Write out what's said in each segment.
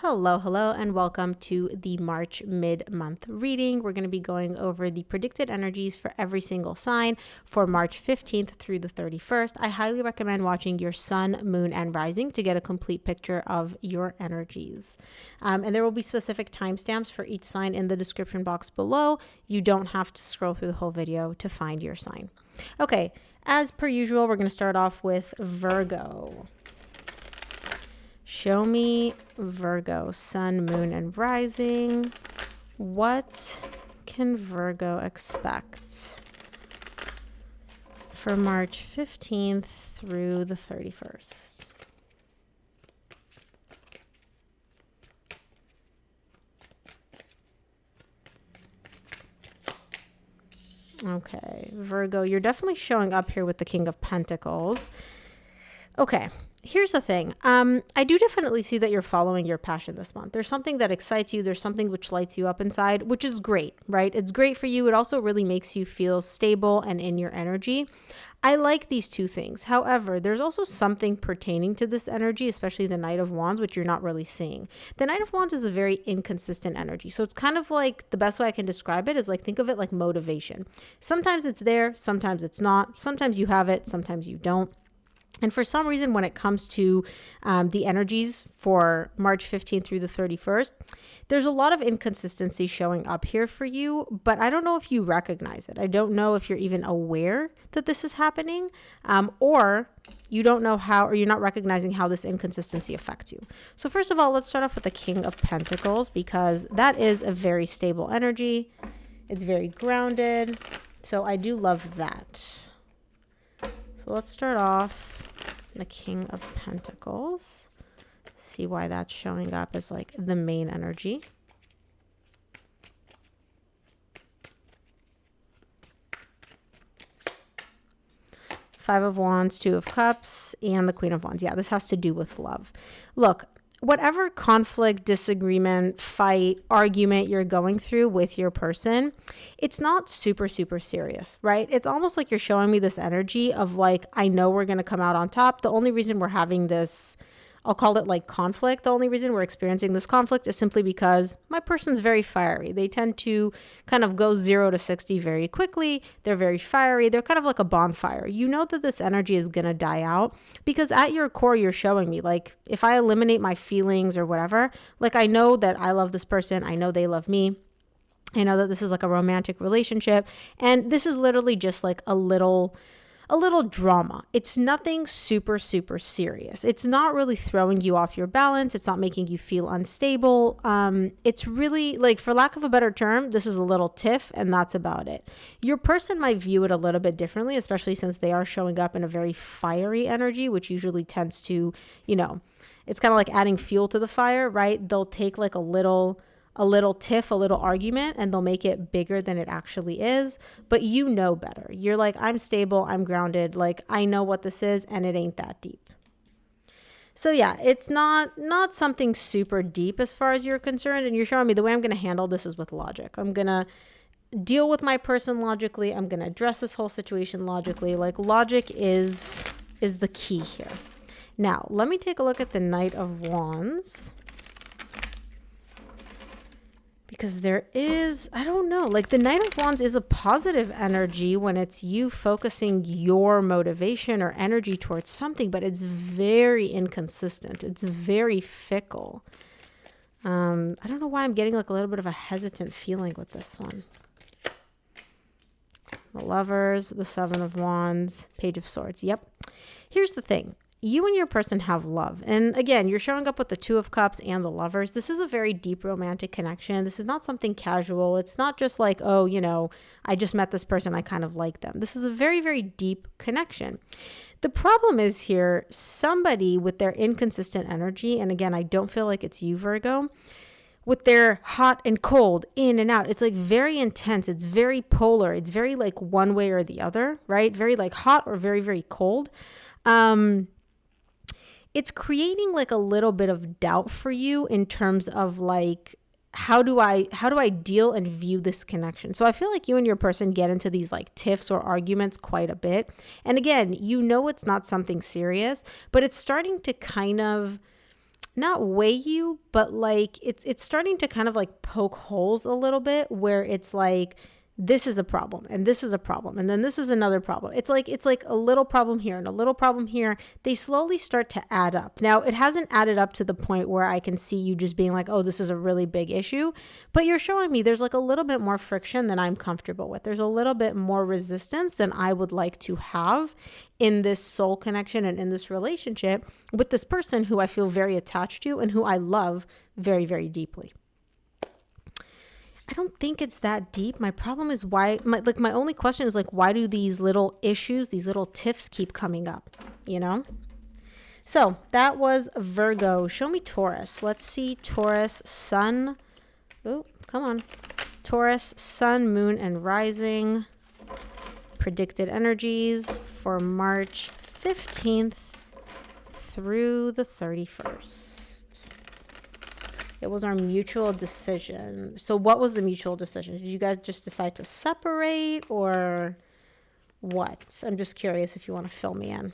Hello, and welcome to the March mid-month reading. We're going to be going over the predicted energies for every single sign for March 15th through the 31st. I highly recommend watching your sun, moon, and rising to get a complete picture of your energies. And there will be specific timestamps for each sign in the description box below. You don't have to scroll through the whole video to find your sign. Okay, as per usual, we're going to start off with Virgo. Show me Virgo, sun, moon, and rising. What can Virgo expect for March 15th through the 31st? Okay, Virgo, you're definitely showing up here with the King of Pentacles. Okay. Here's the thing. I do definitely see that you're following your passion this month. There's something that excites you. There's something which lights you up inside, which is great, right? It's great for you. It also really makes you feel stable and in your energy. I like these two things. However, there's also something pertaining to this energy, especially the Knight of Wands, which you're not really seeing. The Knight of Wands is a very inconsistent energy. So it's kind of like, the best way I can describe it is like, think of it like motivation. Sometimes it's there, sometimes it's not. Sometimes you have it, sometimes you don't. And for some reason, when it comes to the energies for March 15th through the 31st, there's a lot of inconsistency showing up here for you, but I don't know if you recognize it. I don't know if you're even aware that this is happening, or you don't know how, or you're not recognizing how this inconsistency affects you. So first of all, let's start off with the King of Pentacles, because that is a very stable energy. It's very grounded. So I do love that. So let's start off the King of Pentacles. See why that's showing up as like the main energy. Five of Wands, Two of Cups, and the Queen of Wands. Yeah, this has to do with love. Look, whatever conflict, disagreement, fight, argument you're going through with your person, it's not super serious, right? It's almost like you're showing me this energy of like, I know we're going to come out on top. The only reason we're having this, I'll call it like conflict. The only reason we're experiencing this conflict is simply because my person's very fiery. They tend to kind of go 0 to 60 very quickly. They're very fiery. They're kind of like a bonfire. You know that this energy is going to die out because at your core, you're showing me like, if I eliminate my feelings or whatever, like I know that I love this person. I know they love me. I know that this is like a romantic relationship. And this is literally just like a little drama. It's nothing super serious. It's not really throwing you off your balance. It's not making you feel unstable. It's really like, for lack of a better term, this is a little tiff and that's about it. Your person might view it a little bit differently, especially since they are showing up in a very fiery energy, which usually tends to, it's kind of like adding fuel to the fire, right? They'll take like a little tiff, a little argument, and they'll make it bigger than it actually is. But you know better. You're like, I'm stable, I'm grounded. Like, I know what this is, and it ain't that deep. So yeah, it's not something super deep as far as you're concerned. And you're showing me the way I'm going to handle this is with logic. I'm going to deal with my person logically. I'm going to address this whole situation logically. Like, logic is the key here. Now, let me take a look at the Knight of Wands. Because there is, I don't know, like the Knight of Wands is a positive energy when it's you focusing your motivation or energy towards something, but it's very inconsistent. It's very fickle. I don't know why I'm getting like a little bit of a hesitant feeling with this one. The Lovers, the Seven of Wands, Page of Swords. Yep. Here's the thing. You and your person have love. And again, you're showing up with the Two of Cups and the Lovers. This is a very deep romantic connection. This is not something casual. It's not just like, oh, I just met this person. I kind of like them. This is a very deep connection. The problem is here, somebody with their inconsistent energy, and again, I don't feel like it's you, Virgo, with their hot and cold, in and out. It's like very intense. It's very polar. It's very like one way or the other, right? Very like hot or very cold. It's creating like a little bit of doubt for you in terms of like, how do I deal and view this connection? So I feel like you and your person get into these like tiffs or arguments quite a bit. And again, it's not something serious, but it's starting to kind of not weigh you, but like it's starting to kind of like poke holes a little bit, where it's like, this is a problem and this is a problem and then this is another problem. It's like a little problem here and a little problem here. They slowly start to add up. Now, it hasn't added up to the point where I can see you just being like, oh, this is a really big issue, but you're showing me there's like a little bit more friction than I'm comfortable with. There's a little bit more resistance than I would like to have in this soul connection and in this relationship with this person who I feel very attached to and who I love very, very deeply. I don't think it's that deep. My problem is my only question is like, why do these little issues, these little tiffs keep coming up, you know? So that was Virgo. Show me Taurus. Let's see Taurus, sun. Oh, come on. Taurus, sun, moon, and rising. Predicted energies for March 15th through the 31st. It was our mutual decision. So what was the mutual decision? Did you guys just decide to separate or what? I'm just curious if you want to fill me in.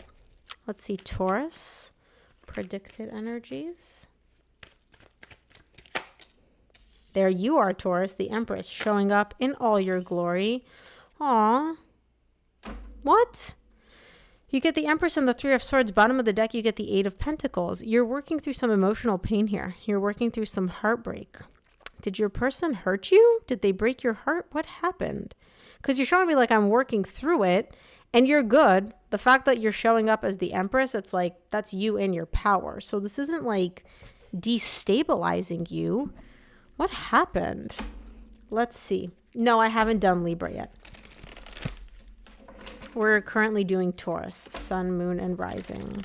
Let's see, Taurus, predicted energies. There you are, Taurus, the Empress, showing up in all your glory. Aw. What? You get the Empress and the Three of Swords. Bottom of the deck, you get the Eight of Pentacles. You're working through some emotional pain here. You're working through some heartbreak. Did your person hurt you? Did they break your heart? What happened? Because you're showing me like I'm working through it and you're good. The fact that you're showing up as the Empress, it's like that's you in your power. So this isn't like destabilizing you. What happened? Let's see. No, I haven't done Libra yet. We're currently doing Taurus, sun, moon, and rising.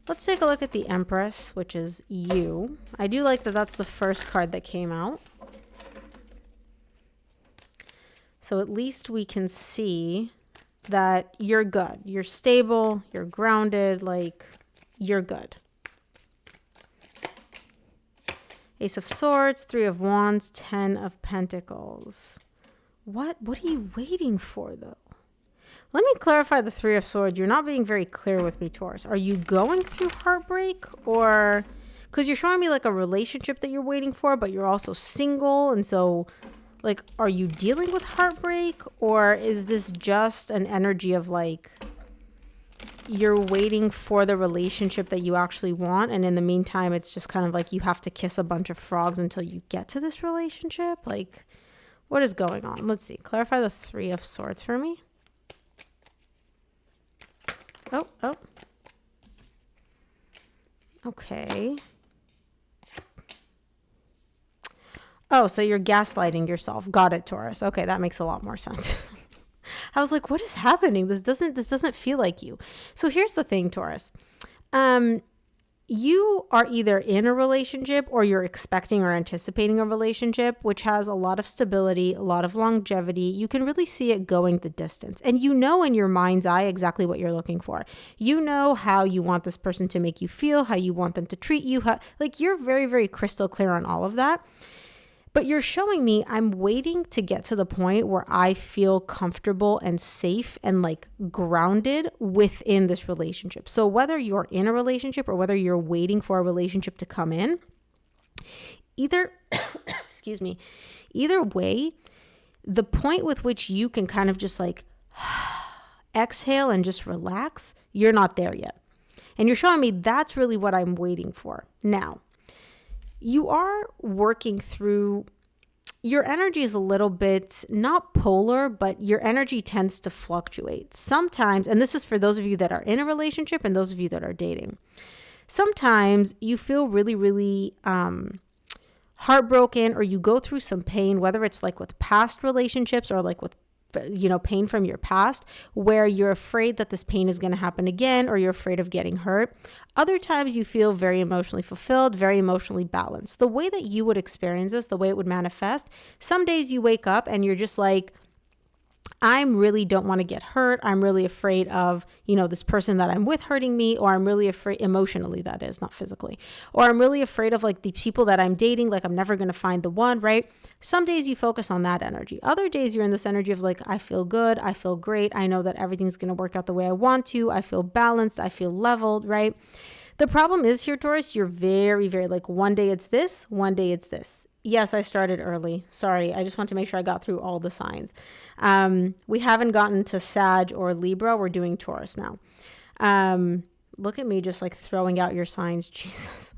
Let's take a look at the Empress, which is you. I do like that that's the first card that came out. So at least we can see that you're good. You're stable, you're grounded, like you're good. Ace of Swords, Three of Wands, 10 of Pentacles. What are you waiting for though? Let me clarify the Three of Swords. You're not being very clear with me, Taurus. Are you going through heartbreak, or because you're showing me like a relationship that you're waiting for, but you're also single, and so like, are you dealing with heartbreak, or is this just an energy of like you're waiting for the relationship that you actually want, and in the meantime it's just kind of like you have to kiss a bunch of frogs until you get to this relationship? Like, what is going on? Let's see. Clarify the Three of Swords for me. Oh. Okay. Oh, so you're gaslighting yourself. Got it, Taurus. Okay, that makes a lot more sense. I was like, what is happening? This doesn't feel like you. So here's the thing, Taurus. You are either in a relationship or you're expecting or anticipating a relationship, which has a lot of stability, a lot of longevity. You can really see it going the distance. And you know in your mind's eye exactly what you're looking for. You know how you want this person to make you feel, how you want them to treat you. Like you're very, very crystal clear on all of that. But you're showing me I'm waiting to get to the point where I feel comfortable and safe and like grounded within this relationship. So whether you're in a relationship or whether you're waiting for a relationship to come in, either way, the point with which you can kind of just like exhale and just relax, you're not there yet. And you're showing me that's really what I'm waiting for. Now, you are working through, your energy is a little bit not polar, but your energy tends to fluctuate sometimes. And this is for those of you that are in a relationship and those of you that are dating. Sometimes you feel really, really heartbroken, or you go through some pain, whether it's like with past relationships or like with pain from your past, where you're afraid that this pain is going to happen again, or you're afraid of getting hurt. Other times you feel very emotionally fulfilled, very emotionally balanced. The way that you would experience this, the way it would manifest, some days you wake up and you're just like, I really don't want to get hurt. I'm really afraid of, this person that I'm with hurting me, or I'm really afraid emotionally, that is, not physically, or I'm really afraid of like the people that I'm dating, like I'm never going to find the one, right? Some days you focus on that energy. Other days you're in this energy of like, I feel good. I feel great. I know that everything's going to work out the way I want to. I feel balanced. I feel leveled, right? The problem is here, Taurus, you're very, very like one day it's this, one day it's this. Yes, I started early. Sorry. I just want to make sure I got through all the signs. We haven't gotten to Sag or Libra. We're doing Taurus now. Look at me just like throwing out your signs. Jesus.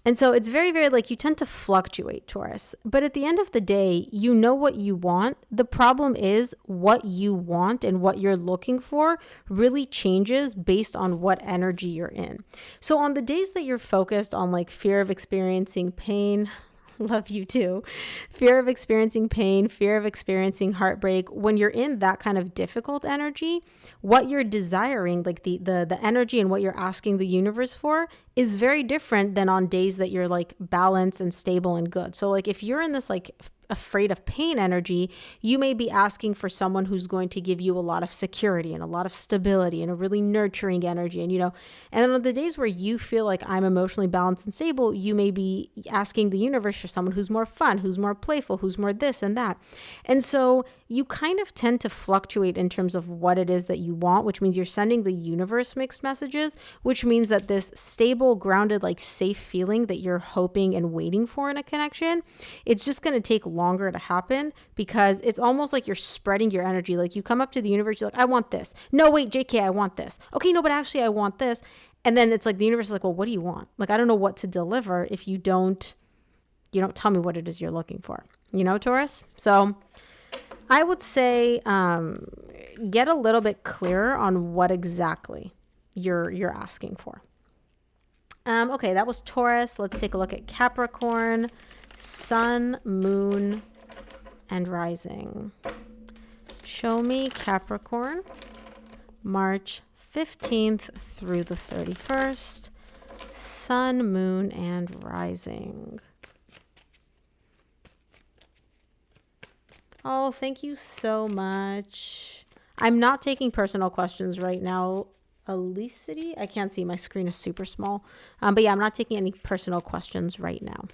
And so it's very, very like you tend to fluctuate, Taurus. But at the end of the day, you know what you want. The problem is what you want and what you're looking for really changes based on what energy you're in. So on the days that you're focused on like fear of experiencing pain, love you too, fear of experiencing pain, fear of experiencing heartbreak, when you're in that kind of difficult energy, what you're desiring, like the energy and what you're asking the universe for is very different than on days that you're like balanced and stable and good. So like if you're in this like afraid of pain energy, you may be asking for someone who's going to give you a lot of security and a lot of stability and a really nurturing energy. And, and then on the days where you feel like I'm emotionally balanced and stable, you may be asking the universe for someone who's more fun, who's more playful, who's more this and that. And so you kind of tend to fluctuate in terms of what it is that you want, which means you're sending the universe mixed messages, which means that this stable, grounded, like safe feeling that you're hoping and waiting for in a connection, it's just going to take longer to happen because it's almost like you're spreading your energy. Like you come up to the universe, you're like, I want this. No, wait, JK, I want this. Okay, no, but actually I want this. And then it's like the universe is like, well, what do you want? Like, I don't know what to deliver if you don't tell me what it is you're looking for, Taurus? So I would say get a little bit clearer on what exactly you're asking for. Okay, that was Taurus. Let's take a look at Capricorn, Sun, Moon, and Rising. Show me Capricorn, March 15th through the 31st, Sun, Moon, and Rising. Oh, thank you so much. I'm not taking personal questions right now. Elicity? I can't see. My screen is super small. But yeah, I'm not taking any personal questions right now.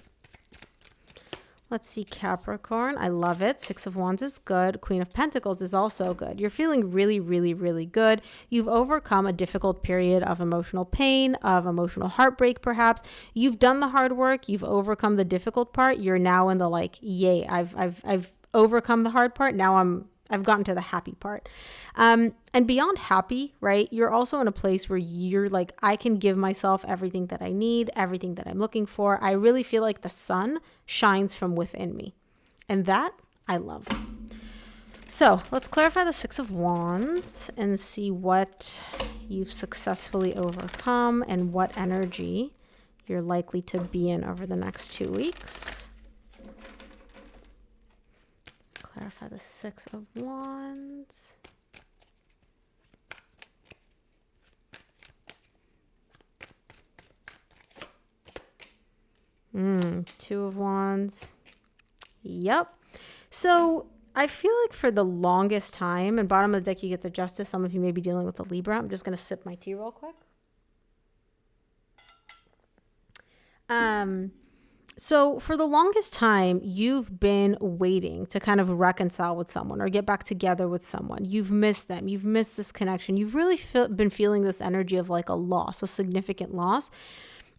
Let's see, Capricorn. I love it. Six of Wands is good. Queen of Pentacles is also good. You're feeling really, really, really good. You've overcome a difficult period of emotional pain, of emotional heartbreak, perhaps. You've done the hard work. You've overcome the difficult part. You're now in the like, yay, I've overcome the hard part. Now I've gotten to the happy part. And beyond happy, right? You're also in a place where you're like, I can give myself everything that I need, everything that I'm looking for. I really feel like the sun shines from within me. And that I love. So let's clarify the Six of Wands and see what you've successfully overcome and what energy you're likely to be in over the next 2 weeks. Clarify the Six of Wands. Two of Wands. Yep. So I feel like for the longest time, and bottom of the deck you get the Justice. Some of you may be dealing with the Libra. I'm just going to sip my tea real quick. So for the longest time, you've been waiting to kind of reconcile with someone or get back together with someone. You've missed them. You've missed this connection. You've really been feeling this energy of like a loss, a significant loss.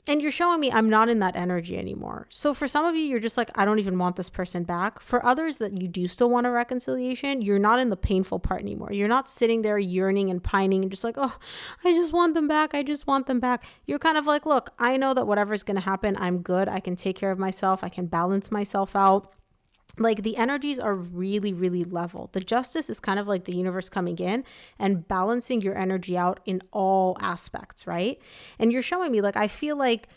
And you're showing me I'm not in that energy anymore. So for some of you, you're just like, I don't even want this person back. For others that you do still want a reconciliation, you're not in the painful part anymore. You're not sitting there yearning and pining and just like, oh, I just want them back. I just want them back. You're kind of like, look, I know that whatever's going to happen, I'm good. I can take care of myself. I can balance myself out. Like the energies are really, really level. The Justice is kind of like the universe coming in and balancing your energy out in all aspects, right? And you're showing me like, I feel like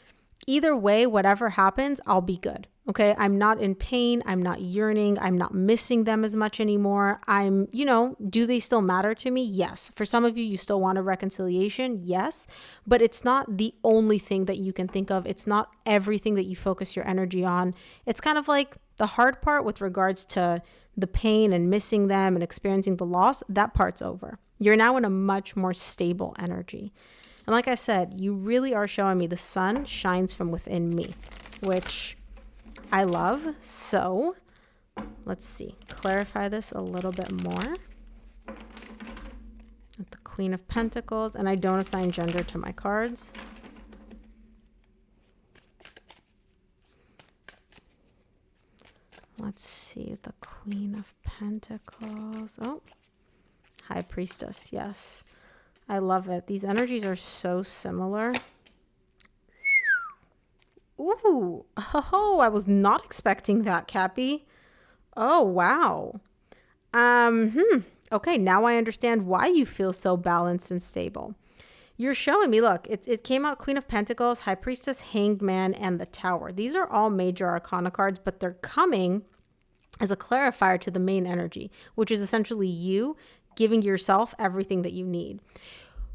either way, whatever happens, I'll be good. Okay. I'm not in pain. I'm not yearning. I'm not missing them as much anymore. Do they still matter to me? Yes. For some of you, you still want a reconciliation. Yes. But it's not the only thing that you can think of. It's not everything that you focus your energy on. It's kind of like the hard part with regards to the pain and missing them and experiencing the loss. That part's over. You're now in a much more stable energy. And like I said, you really are showing me the sun shines from within me, which I love. So let's see, clarify this a little bit more. With the Queen of Pentacles, and I don't assign gender to my cards. Let's see, the Queen of Pentacles. Oh, High Priestess, yes. I love it. These energies are so similar. Ooh, oh, I was not expecting that, Cappy. Oh, wow. Okay, now I understand why you feel so balanced and stable. You're showing me, look, it came out Queen of Pentacles, High Priestess, Hanged Man, and the Tower. These are all major arcana cards, but they're coming as a clarifier to the main energy, which is essentially you giving yourself everything that you need.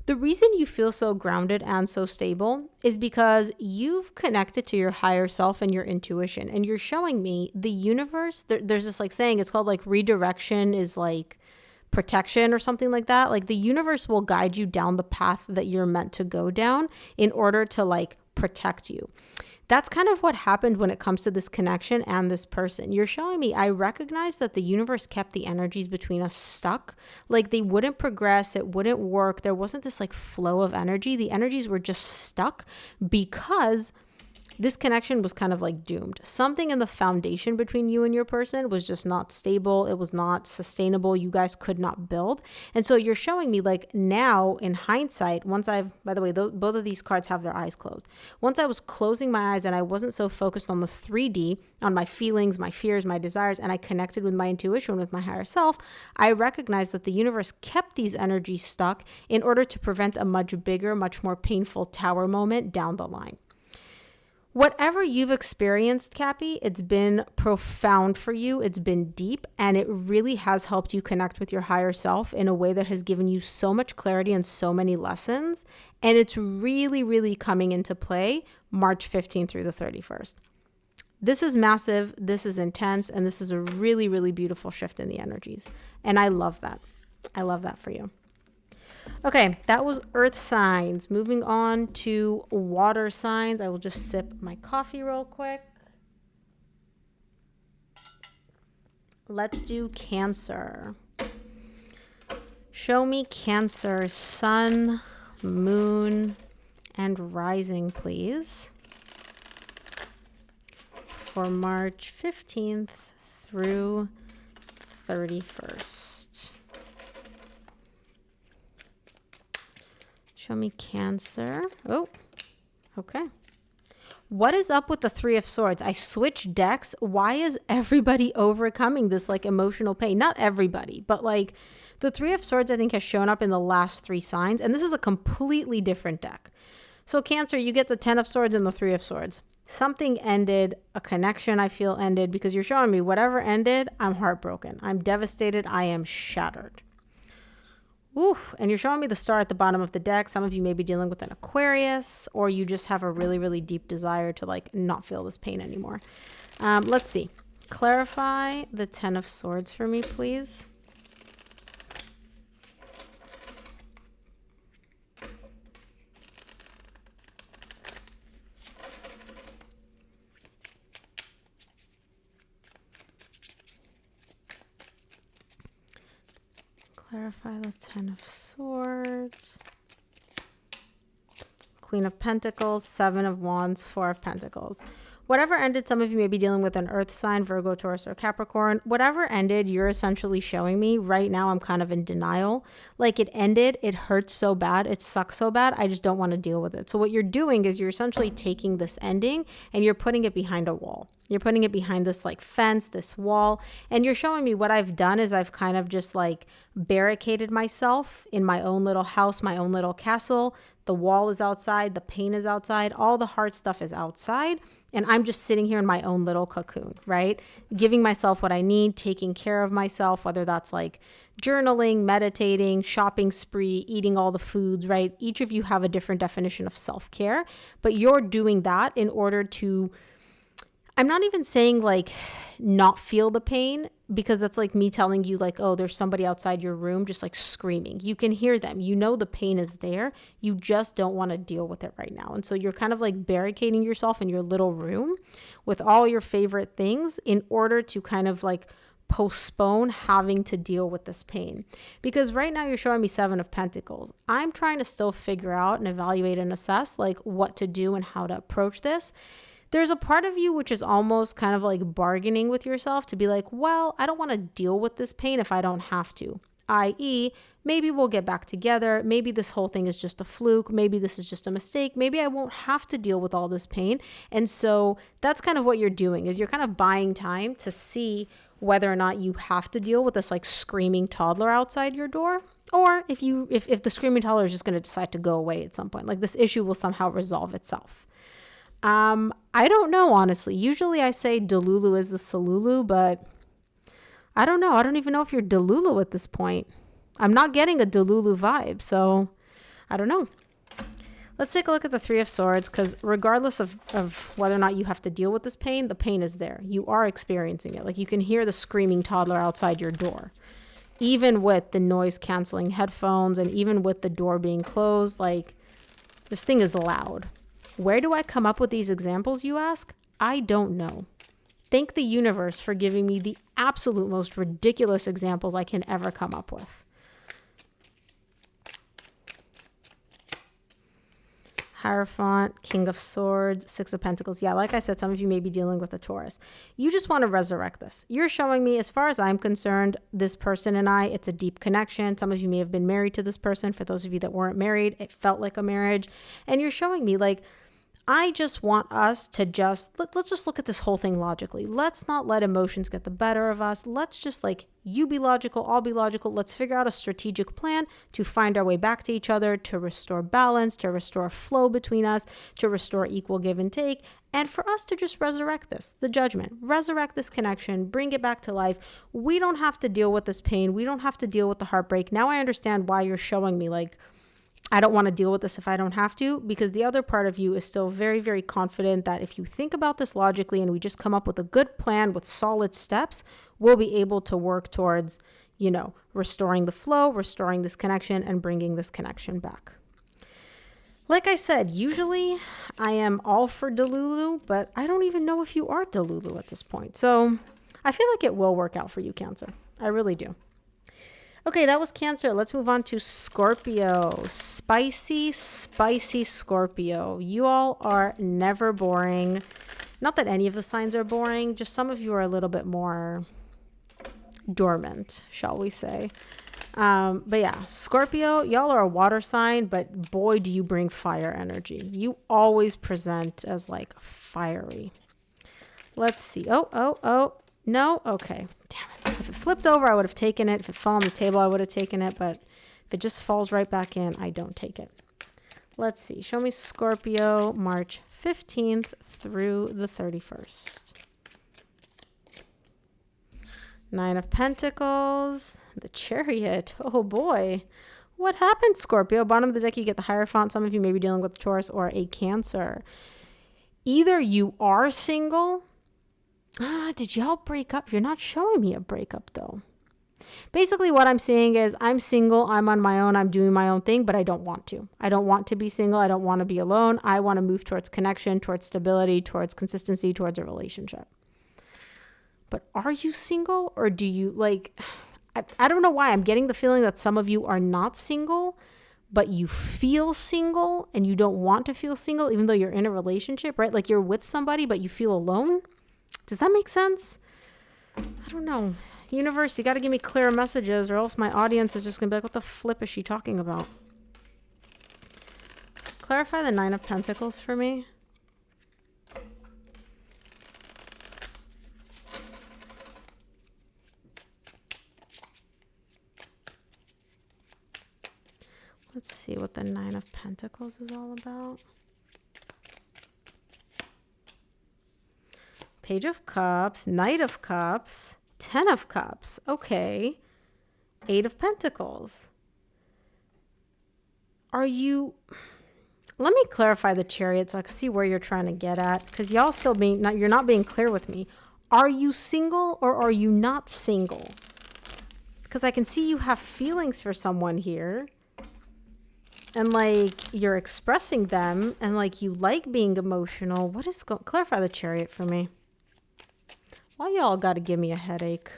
The reason you feel so grounded and so stable is because you've connected to your higher self and your intuition. And you're showing me the universe. There's this like saying, it's called like redirection is like protection or something like that. Like the universe will guide you down the path that you're meant to go down in order to like protect you. That's kind of what happened when it comes to this connection and this person. You're showing me, I recognize that the universe kept the energies between us stuck. Like they wouldn't progress. It wouldn't work. There wasn't this like flow of energy. The energies were just stuck because this connection was kind of like doomed. Something in the foundation between you and your person was just not stable. It was not sustainable. You guys could not build. And so you're showing me like now in hindsight, once by the way, both of these cards have their eyes closed. Once I was closing my eyes and I wasn't so focused on the 3D, on my feelings, my fears, my desires, and I connected with my intuition, with my higher self, I recognized that the universe kept these energies stuck in order to prevent a much bigger, much more painful tower moment down the line. Whatever you've experienced, Cappy, it's been profound for you. It's been deep, and it really has helped you connect with your higher self in a way that has given you so much clarity and so many lessons. And it's really, really coming into play March 15th through the 31st. This is massive. This is intense. And this is a really, really beautiful shift in the energies. And I love that. I love that for you. Okay, that was earth signs. Moving on to water signs. I will just sip my coffee real quick. Let's do Cancer. Show me Cancer, sun, moon, and rising, please. For March 15th through 31st. Show me Cancer. Oh, okay. What is up with the Three of Swords? I switched decks. Why is everybody overcoming this like emotional pain? Not everybody, but like the Three of Swords I think has shown up in the last three signs. And this is a completely different deck. So Cancer, you get the 10 of Swords and the 3 of Swords. Something ended, a connection I feel ended, because you're showing me whatever ended, I'm heartbroken. I'm devastated. I am shattered. Oof. And you're showing me the star at the bottom of the deck. Some of you may be dealing with an Aquarius, or you just have a really, really deep desire to like not feel this pain anymore. Let's see. Clarify the 10 of Swords for me, please. Clarify the 10 of Swords. Queen of Pentacles, 7 of Wands, 4 of Pentacles. Whatever ended, some of you may be dealing with an earth sign, Virgo, Taurus, or Capricorn. Whatever ended, you're essentially showing me right now I'm kind of in denial. Like it ended, it hurts so bad, it sucks so bad, I just don't want to deal with it. So what you're doing is you're essentially taking this ending and you're putting it behind a wall. You're putting it behind this like fence, this wall. And you're showing me what I've done is I've kind of just like barricaded myself in my own little house, my own little castle. The wall is outside. The pain is outside. All the hard stuff is outside. And I'm just sitting here in my own little cocoon, right? Giving myself what I need, taking care of myself, whether that's like journaling, meditating, shopping spree, eating all the foods, right? Each of you have a different definition of self-care, but you're doing that in order to, I'm not even saying like not feel the pain, because that's like me telling you like, oh, there's somebody outside your room just like screaming. You can hear them. You know the pain is there. You just don't want to deal with it right now. And so you're kind of like barricading yourself in your little room with all your favorite things in order to kind of like postpone having to deal with this pain. Because right now you're showing me 7 of Pentacles. I'm trying to still figure out and evaluate and assess like what to do and how to approach this. There's a part of you which is almost kind of like bargaining with yourself to be like, well, I don't want to deal with this pain if I don't have to. I.e., maybe we'll get back together. Maybe this whole thing is just a fluke. Maybe this is just a mistake. Maybe I won't have to deal with all this pain. And so that's kind of what you're doing, is you're kind of buying time to see whether or not you have to deal with this like screaming toddler outside your door, or if the screaming toddler is just going to decide to go away at some point, like this issue will somehow resolve itself. I don't know, honestly. Usually I say Delulu is the Salulu, but I don't know. I don't even know if you're Delulu at this point. I'm not getting a Delulu vibe, so I don't know. Let's take a look at the 3 of Swords, because regardless of whether or not you have to deal with this pain, the pain is there. You are experiencing it. Like you can hear the screaming toddler outside your door. Even with the noise canceling headphones and even with the door being closed, like this thing is loud. Where do I come up with these examples, you ask? I don't know. Thank the universe for giving me the absolute most ridiculous examples I can ever come up with. Hierophant, King of Swords, 6 of Pentacles. Yeah, like I said, some of you may be dealing with a Taurus. You just want to resurrect this. You're showing me, as far as I'm concerned, this person and I, it's a deep connection. Some of you may have been married to this person. For those of you that weren't married, it felt like a marriage. And you're showing me like, I just want us to let's just look at this whole thing logically. Let's not let emotions get the better of us. Let's just like, you be logical, I'll be logical. Let's figure out a strategic plan to find our way back to each other, to restore balance, to restore flow between us, to restore equal give and take, and for us to just resurrect this, the judgment, resurrect this connection, bring it back to life. We don't have to deal with this pain. We don't have to deal with the heartbreak. Now I understand why you're showing me like, I don't want to deal with this if I don't have to, because the other part of you is still very, very confident that if you think about this logically and we just come up with a good plan with solid steps, we'll be able to work towards, restoring the flow, restoring this connection, and bringing this connection back. Like I said, usually I am all for Delulu, but I don't even know if you are Delulu at this point. So I feel like it will work out for you, Cancer. I really do. Okay, that was Cancer. Let's move on to Scorpio. Spicy, spicy Scorpio. You all are never boring. Not that any of the signs are boring, just some of you are a little bit more dormant, shall we say. But yeah, Scorpio, y'all are a water sign, but boy, do you bring fire energy. You always present as like fiery. Let's see. Oh. No? Okay. Damn it. If it flipped over, I would have taken it. If it fell on the table, I would have taken it. But if it just falls right back in, I don't take it. Let's see. Show me Scorpio, March 15th through the 31st. 9 of Pentacles, the Chariot. Oh boy. What happened, Scorpio? Bottom of the deck, you get the Hierophant. Some of you may be dealing with a Taurus or a Cancer. Either you are single. Did y'all break up? You're not showing me a breakup though. Basically what I'm saying is I'm single, I'm on my own, I'm doing my own thing, but I don't want to. I don't want to be single. I don't want to be alone. I want to move towards connection, towards stability, towards consistency, towards a relationship. But are you single, or do you I don't know why. I'm getting the feeling that some of you are not single, but you feel single and you don't want to feel single even though you're in a relationship, right? Like you're with somebody, but you feel alone. Does that make sense? I don't know. Universe, you got to give me clear messages or else my audience is just going to be like, what the flip is she talking about? Clarify the 9 of Pentacles for me. Let's see what the 9 of Pentacles is all about. Page of Cups, Knight of Cups, 10 of Cups. Okay. 8 of Pentacles. Let me clarify the Chariot so I can see where you're trying to get at, because y'all still you're not being clear with me. Are you single or are you not single? Because I can see you have feelings for someone here. And you're expressing them and you like being emotional. What is clarify the Chariot for me? Why y'all got to give me a headache?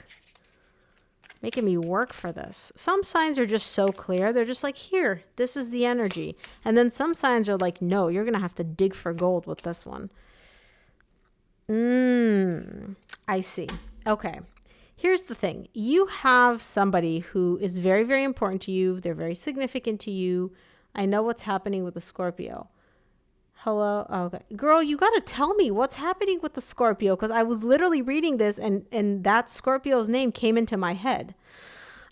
making me work for this. Some signs are just so clear. They're just like, here, this is the energy. And then some signs are like, no, you're going to have to dig for gold with this one. I see. Okay. Here's the thing. You have somebody who is very, very important to you. They're very significant to you. I know what's happening with the Scorpio. Hello. Okay. Girl, you got to tell me what's happening with the Scorpio, because I was literally reading this and that Scorpio's name came into my head.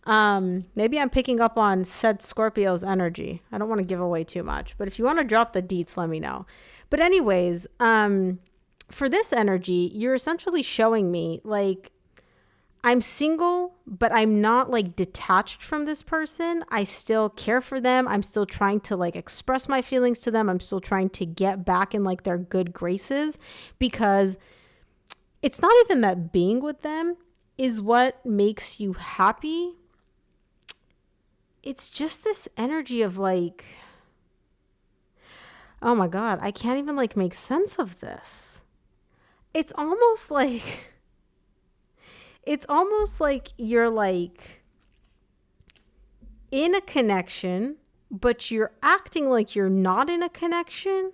Maybe I'm picking up on said Scorpio's energy. I don't want to give away too much, but if you want to drop the deets, let me know. But anyways, for this energy, you're essentially showing me like, I'm single, but I'm not like detached from this person. I still care for them. I'm still trying to like express my feelings to them. I'm still trying to get back in like their good graces, because it's not even that being with them is what makes you happy. It's just this energy of like, oh my God, I can't even like make sense of this. It's almost like you're like in a connection, but you're acting like you're not in a connection.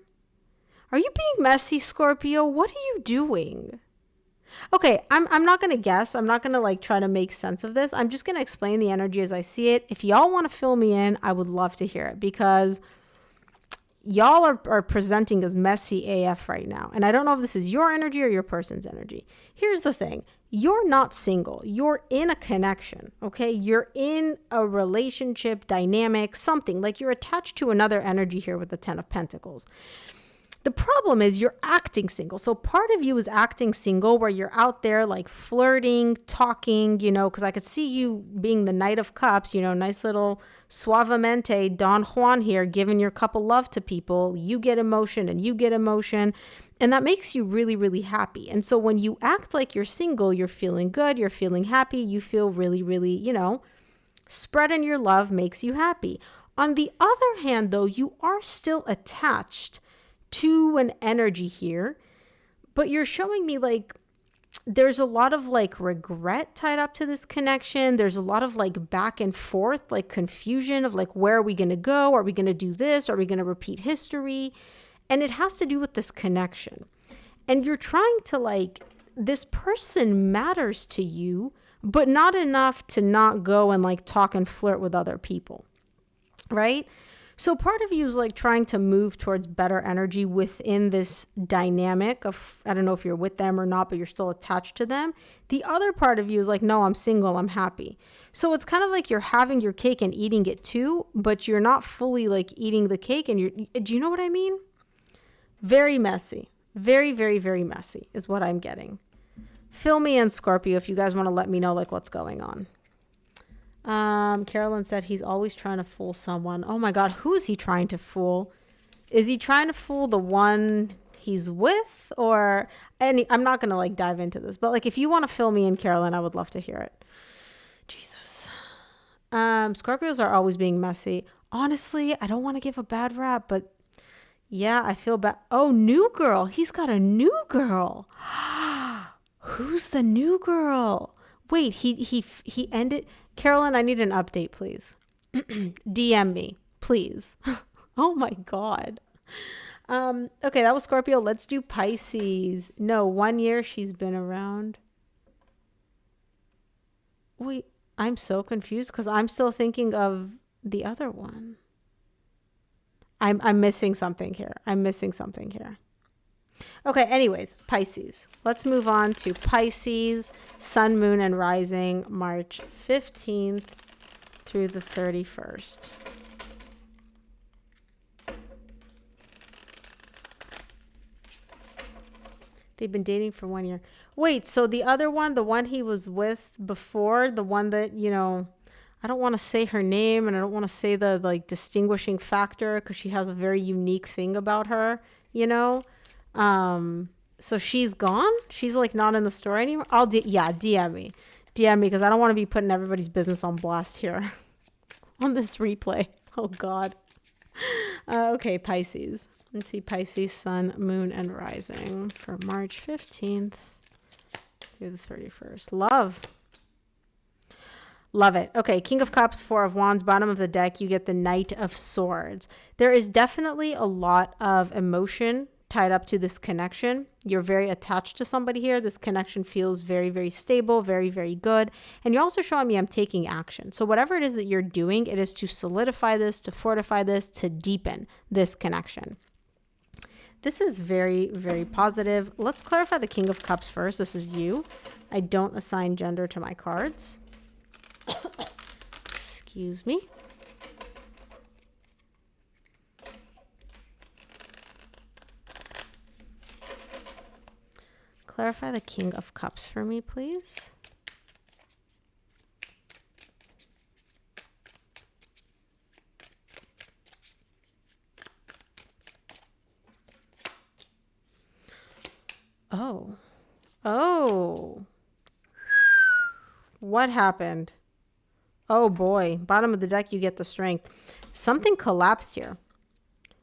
Are you being messy, Scorpio? What are you doing? Okay, I'm not going to guess. I'm not going to like try to make sense of this. I'm just going to explain the energy as I see it. If y'all want to fill me in, I would love to hear it, because y'all are presenting as messy AF right now. And I don't know if this is your energy or your person's energy. Here's the thing. You're not single. You're in a connection, okay? You're in a relationship dynamic, something like you're attached to another energy here with the 10 of Pentacles. The problem is you're acting single. So part of you is acting single, where you're out there like flirting, talking, you know, because I could see you being the Knight of Cups, you know, nice little suavemente Don Juan here, giving your cup of love to people. You get emotion and you get emotion. And that makes you really, really happy. And so when you act like you're single, you're feeling good, you're feeling happy, you feel really, really, you know, spreading your love makes you happy. On the other hand, though, you are still attached to an energy here, but you're showing me like there's a lot of like regret tied up to this connection. There's a lot of like back and forth, like confusion of like, where are we going to go? Are we going to do this? Are we going to repeat history? And it has to do with this connection. And you're trying to like, this person matters to you, but not enough to not go and like talk and flirt with other people, right? So part of you is like trying to move towards better energy within this dynamic of, I don't know if you're with them or not, but you're still attached to them. The other part of you is like, no, I'm single, I'm happy. So it's kind of like you're having your cake and eating it too, but you're not fully like eating the cake. And do you know what I mean? Very messy. Very, very, very messy is what I'm getting. Fill me in, Scorpio, if you guys want to let me know like what's going on. Carolyn said he's always trying to fool someone. Oh my God, who is he trying to fool? Is he trying to fool the one he's with, or any? I'm not going to like dive into this, but like if you want to fill me in, Carolyn, I would love to hear it. Jesus. Scorpios are always being messy. Honestly, I don't want to give a bad rap, but yeah, I feel bad. Oh, new girl. He's got a new girl. Who's the new girl? Wait, he ended. Carolyn, I need an update, please. DM me, please. Oh my God. Okay, that was Scorpio. Let's do Pisces. No, 1 year she's been around. Wait, I'm so confused because I'm still thinking of the other one. I'm missing something here. Okay, anyways, Pisces. Let's move on to Pisces, Sun, Moon, and Rising, March 15th through the 31st. They've been dating for 1 year. Wait, so the other one, the one he was with before, the one that, you know, I don't want to say her name and I don't want to say the like distinguishing factor because she has a very unique thing about her, you know? So she's gone. She's like not in the story anymore. DM me because I don't want to be putting everybody's business on blast here on this replay. Oh God. Okay. Pisces. Let's see. Pisces, Sun, Moon, and Rising for March 15th through the 31st. Love. Love it. Okay, King of Cups, Four of Wands, bottom of the deck, you get the Knight of Swords. There is definitely a lot of emotion tied up to this connection. You're very attached to somebody here. This connection feels very, very stable, very, very good. And you're also showing me I'm taking action. So whatever it is that you're doing, it is to solidify this, to fortify this, to deepen this connection. This is very, very positive. Let's clarify the King of Cups first. This is you. I don't assign gender to my cards. Excuse me. Clarify the King of Cups for me, please. Oh. What happened? Oh boy. Bottom of the deck, you get the Strength. Something collapsed here.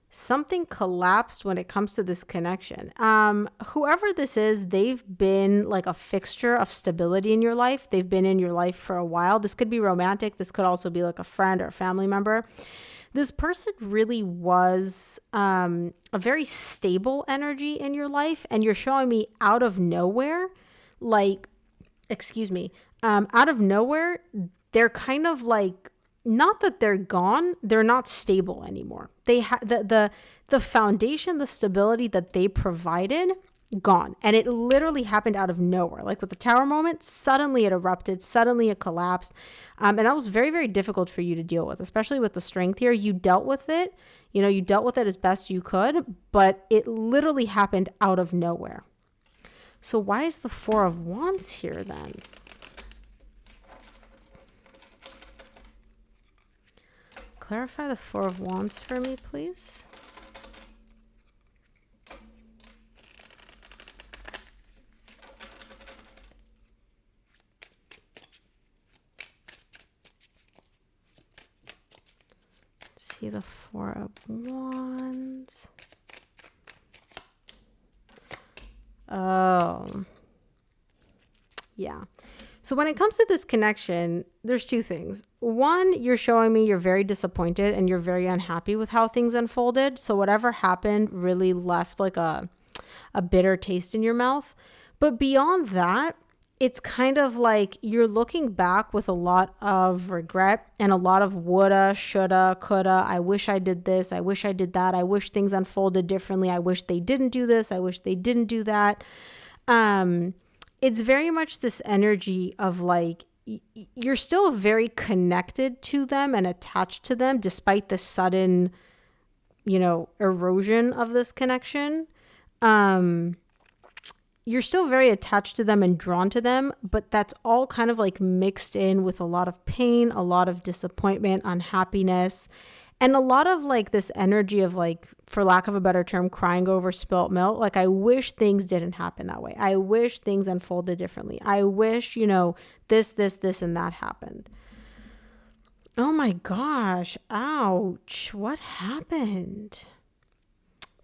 Something collapsed when it comes to this connection. Whoever this is, they've been like a fixture of stability in your life. They've been in your life for a while. This could be romantic. This could also be like a friend or a family member. This person really was a very stable energy in your life, and you're showing me out of nowhere, out of nowhere, they're kind of like, not that they're gone, they're not stable anymore. They have the foundation, the stability that they provided, gone. And it literally happened out of nowhere. Like with the Tower moment, suddenly it erupted, suddenly it collapsed. And that was very, very difficult for you to deal with, especially with the Strength here. You dealt with it. You dealt with it as best you could, but it literally happened out of nowhere. So why is the Four of Wands here then? Clarify the Four of Wands for me, please. Let's see the Four of Wands. Oh. Yeah. So when it comes to this connection, there's two things. One, you're showing me you're very disappointed and you're very unhappy with how things unfolded. So whatever happened really left like a bitter taste in your mouth. But beyond that, it's kind of like you're looking back with a lot of regret and a lot of woulda, shoulda, coulda. I wish I did this. I wish I did that. I wish things unfolded differently. I wish they didn't do this. I wish they didn't do that. It's very much this energy of like, you're still very connected to them and attached to them despite the sudden, erosion of this connection. You're still very attached to them and drawn to them, but that's all kind of like mixed in with a lot of pain, a lot of disappointment, unhappiness, and a lot of like this energy of like, for lack of a better term, crying over spilt milk. Like, I wish things didn't happen that way. I wish things unfolded differently. I wish, this, and that happened. Oh my gosh. Ouch. What happened?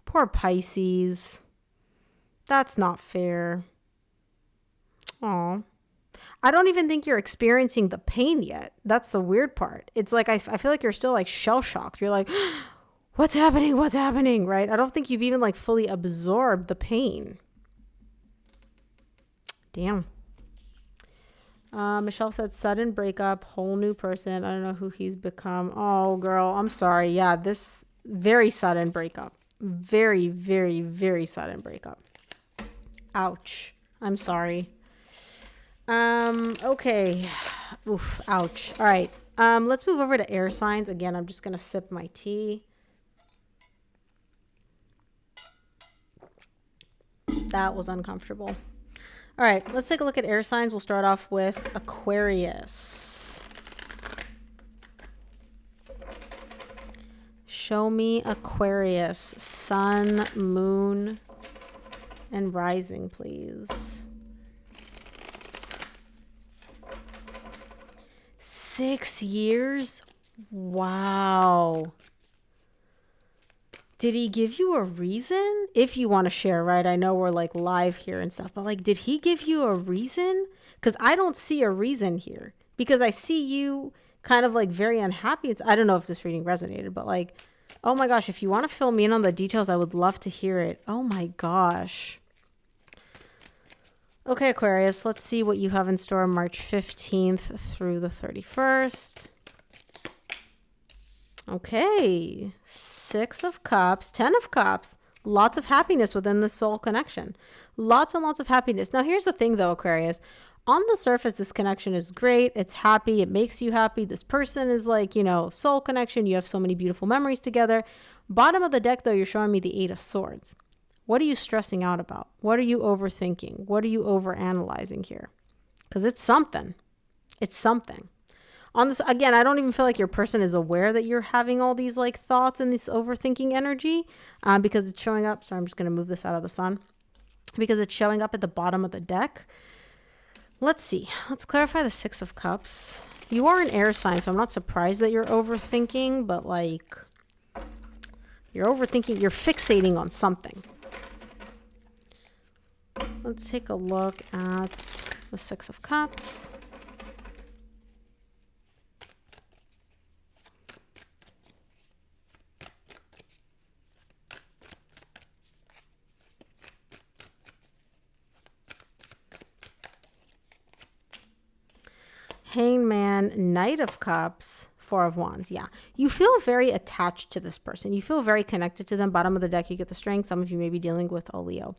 Poor Pisces. That's not fair. Aw. I don't even think you're experiencing the pain yet. That's the weird part. It's like, I feel like you're still like shell shocked. You're like, what's happening? What's happening? Right? I don't think you've even like fully absorbed the pain. Damn. Michelle said sudden breakup, whole new person. I don't know who he's become. Oh, girl, I'm sorry. Yeah, this very sudden breakup. Very, very, very sudden breakup. Ouch. I'm sorry. Okay. Oof, ouch. All right. Let's move over to air signs. Again, I'm just going to sip my tea. That was uncomfortable. All right, let's take a look at air signs. We'll start off with Aquarius. Show me Aquarius, sun, moon, and rising, please. 6 years? Wow. Did he give you a reason? If you want to share, right? I know we're like live here and stuff, but like, did he give you a reason? Because I don't see a reason here. because I see you kind of like very unhappy. I don't know if this reading resonated, but like, oh my gosh, if you want to fill me in on the details, I would love to hear it. Oh my gosh. Okay, Aquarius, let's see what you have in store March 15th through the 31st. Okay, 6 of Cups, 10 of Cups. Lots of happiness within the soul connection. Lots and lots of happiness. Now, here's the thing, though, Aquarius. On the surface, this connection is great. It's happy. It makes you happy. This person is like, you know, soul connection. You have so many beautiful memories together. Bottom of the deck, though, you're showing me the 8 of Swords. What are you stressing out about? What are you overthinking? What are you overanalyzing here? Because it's something. It's something. On this, again, I don't even feel like your person is aware that you're having all these like thoughts and this overthinking energy because it's showing up. Sorry, I'm just going to move this out of the sun because it's showing up at the bottom of the deck. Let's see. Let's clarify the 6 of Cups. You are an air sign, so I'm not surprised that you're overthinking, but like you're overthinking, you're fixating on something. Let's take a look at the 6 of Cups. Hangman, Knight of Cups, 4 of Wands. Yeah. You feel very attached to this person. You feel very connected to them. Bottom of the deck, you get the Strength. Some of you may be dealing with a Leo.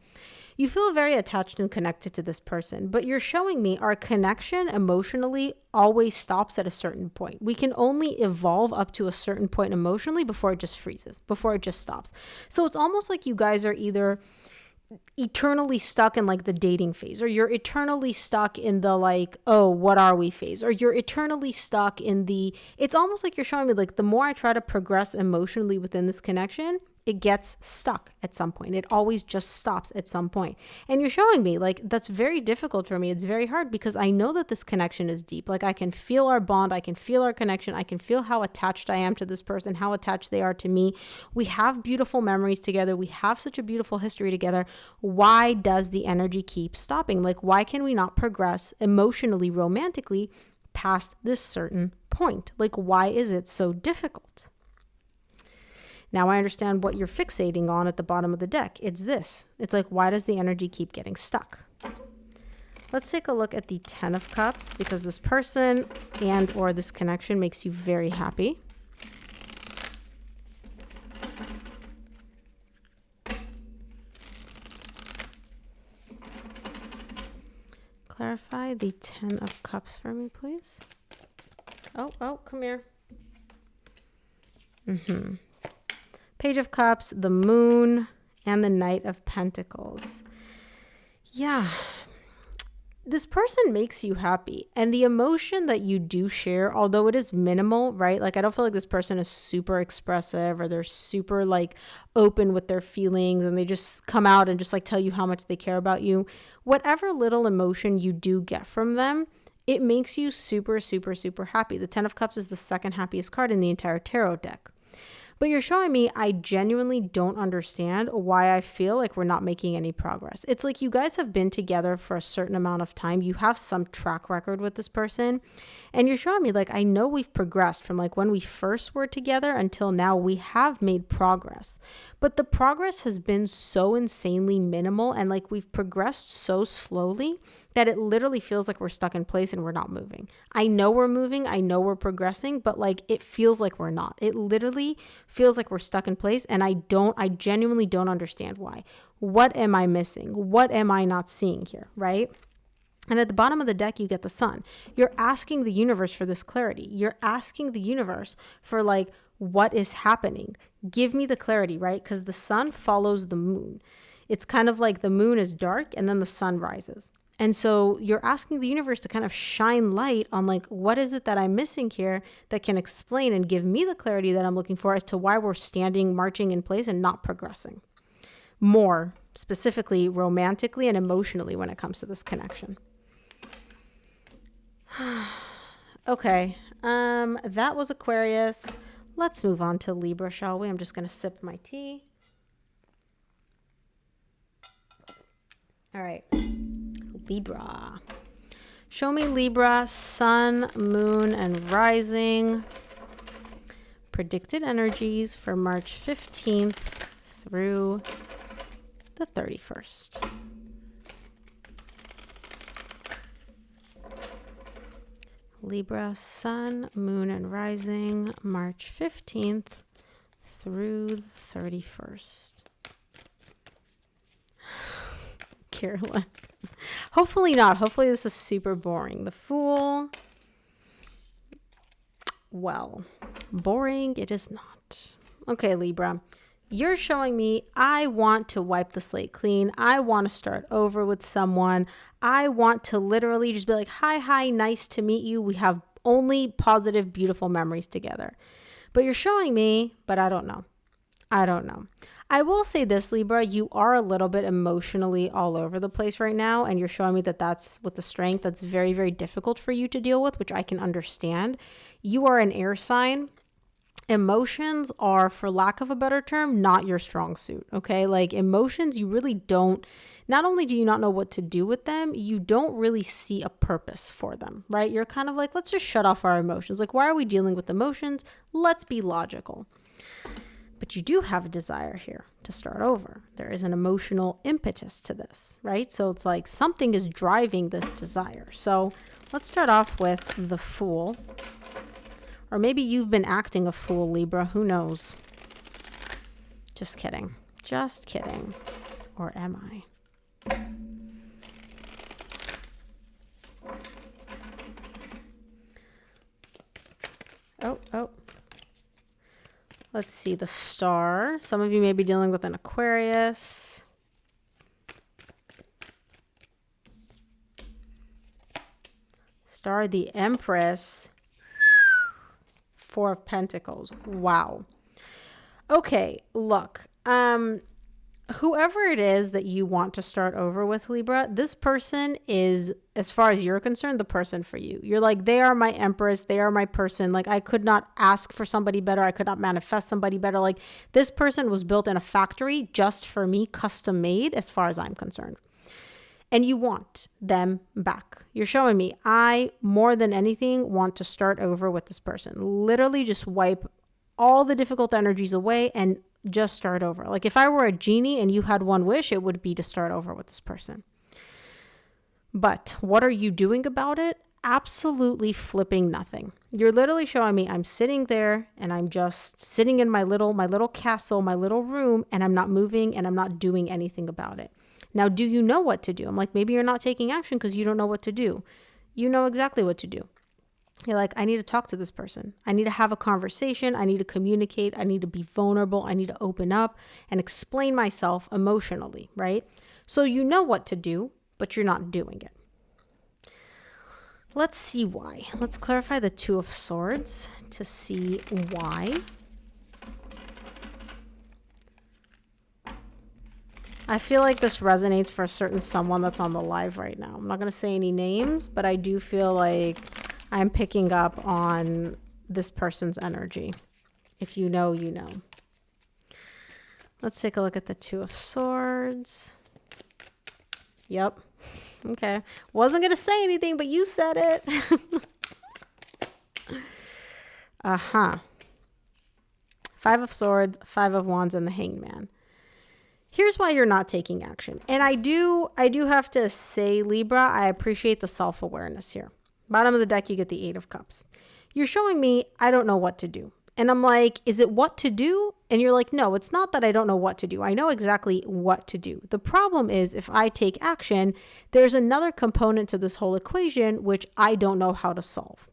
You feel very attached and connected to this person, but you're showing me our connection emotionally always stops at a certain point. We can only evolve up to a certain point emotionally before it just freezes, before it just stops. So it's almost like you guys are either eternally stuck in like the dating phase, or you're eternally stuck in the like, oh, what are we phase, or you're eternally stuck in the, it's almost like you're showing me like the more I try to progress emotionally within this connection, it gets stuck at some point. It always just stops at some point. And you're showing me like that's very difficult for me. It's very hard because I know that this connection is deep. Like I can feel our bond. I can feel our connection. I can feel how attached I am to this person, how attached they are to me. We have beautiful memories together. We have such a beautiful history together. Why does the energy keep stopping? Like why can we not progress emotionally, romantically past this certain point? Like why is it so difficult? Now I understand what you're fixating on at the bottom of the deck. It's this. It's like, why does the energy keep getting stuck? Let's take a look at the 10 of Cups because this person and or this connection makes you very happy. Clarify the 10 of Cups for me, please. Oh, come here. Page of Cups, the Moon, and the Knight of Pentacles. Yeah, this person makes you happy. And the emotion that you do share, although it is minimal, right? Like I don't feel like this person is super expressive or they're super like open with their feelings and they just come out and just like tell you how much they care about you. Whatever little emotion you do get from them, it makes you super, super, super happy. The 10 of Cups is the second happiest card in the entire tarot deck. But you're showing me I genuinely don't understand why I feel like we're not making any progress. It's like you guys have been together for a certain amount of time. You have some track record with this person. And you're showing me like I know we've progressed from like when we first were together until now. We have made progress. But the progress has been so insanely minimal and like we've progressed so slowly that it literally feels like we're stuck in place and we're not moving. I know we're moving. I know we're progressing, but like it feels like we're not. It literally feels like we're stuck in place and I genuinely don't understand why. What am I missing? What am I not seeing here, right? And at the bottom of the deck, you get the Sun. You're asking the universe for this clarity. You're asking the universe for like, what is happening? Give me the clarity, right? Because the Sun follows the Moon. It's kind of like the Moon is dark and then the Sun rises. And so you're asking the universe to kind of shine light on like, what is it that I'm missing here that can explain and give me the clarity that I'm looking for as to why we're standing, marching in place and not progressing more specifically romantically and emotionally when it comes to this connection. Okay. That was Aquarius. Let's move on to Libra, shall we? I'm just going to sip my tea. All right. Libra. Show me Libra, sun, moon, and rising. Predicted energies for March 15th through the 31st. Libra, sun, moon, and rising, March 15th through the 31st. Carolyn. Hopefully not. Hopefully this is super boring. The Fool. Well, boring it is not. Okay, Libra. You're showing me I want to wipe the slate clean. I want to start over with someone. I want to literally just be like, hi, nice to meet you. We have only positive, beautiful memories together. But you're showing me, but I don't know. I will say this, Libra, you are a little bit emotionally all over the place right now. And you're showing me that that's with the strength that's very, very difficult for you to deal with, which I can understand. You are an air sign. Emotions are, for lack of a better term, not your strong suit. Okay. Like emotions, you really don't, not only do you not know what to do with them, you don't really see a purpose for them, right? You're kind of like, let's just shut off our emotions. Like, why are we dealing with emotions? Let's be logical. But you do have a desire here to start over. There is an emotional impetus to this, right? So it's like something is driving this desire. So let's start off with the Fool. Or maybe you've been acting a fool, Libra. Who knows? Just kidding. Just kidding. Or am I? Oh. Let's see, the Star. Some of you may be dealing with an Aquarius. Star, the Empress. Four of Pentacles. Wow. Okay, look. Whoever it is that you want to start over with, Libra, this person is, as far as you're concerned, the person for you. You're like, they are my Empress. They are my person. Like, I could not ask for somebody better. I could not manifest somebody better. Like, this person was built in a factory just for me, custom made, as far as I'm concerned. And you want them back. You're showing me, I, more than anything, want to start over with this person. Literally just wipe all the difficult energies away and just start over. Like if I were a genie and you had one wish, it would be to start over with this person. But what are you doing about it? Absolutely flipping nothing. You're literally showing me I'm sitting there and I'm just sitting in my little castle, my little room, and I'm not moving and I'm not doing anything about it. Now, do you know what to do? I'm like, maybe you're not taking action because you don't know what to do. You know exactly what to do. You're like, I need to talk to this person. I need to have a conversation. I need to communicate. I need to be vulnerable. I need to open up and explain myself emotionally, right? So you know what to do, but you're not doing it. Let's see why. Let's clarify the Two of Swords to see why. I feel like this resonates for a certain someone that's on the live right now. I'm not going to say any names, but I do feel like I'm picking up on this person's energy. If you know, you know. Let's take a look at the Two of Swords. Yep. Okay. Wasn't going to say anything, but you said it. Five of Swords, Five of Wands, and the Hanged Man. Here's why you're not taking action. And I do have to say, Libra, I appreciate the self-awareness here. Bottom of the deck, you get the Eight of Cups. You're showing me, I don't know what to do. And I'm like, is it what to do? And you're like, no, it's not that I don't know what to do. I know exactly what to do. The problem is if I take action, there's another component to this whole equation, which I don't know how to solve.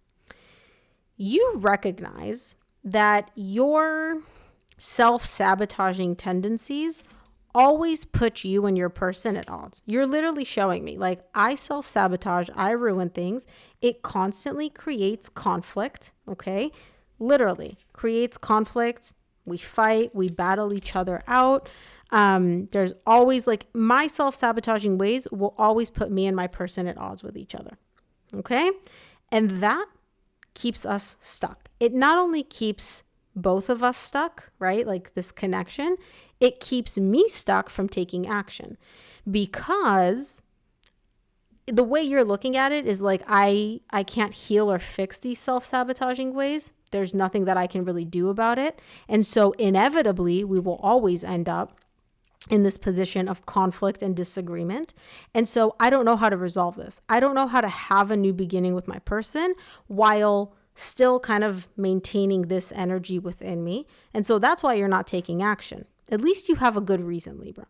You recognize that your self-sabotaging tendencies always put you and your person at odds. You're literally showing me, like, I self-sabotage, I ruin things. It constantly creates conflict, okay? Literally creates conflict. We fight, we battle each other out. There's always, like, my self-sabotaging ways will always put me and my person at odds with each other, okay? And that keeps us stuck. It not only keeps both of us stuck, right? Like this connection, it keeps me stuck from taking action because the way you're looking at it is like, I can't heal or fix these self-sabotaging ways. There's nothing that I can really do about it. And so inevitably, we will always end up in this position of conflict and disagreement. And so I don't know how to resolve this. I don't know how to have a new beginning with my person while still kind of maintaining this energy within me. And so that's why you're not taking action. At least you have a good reason, Libra.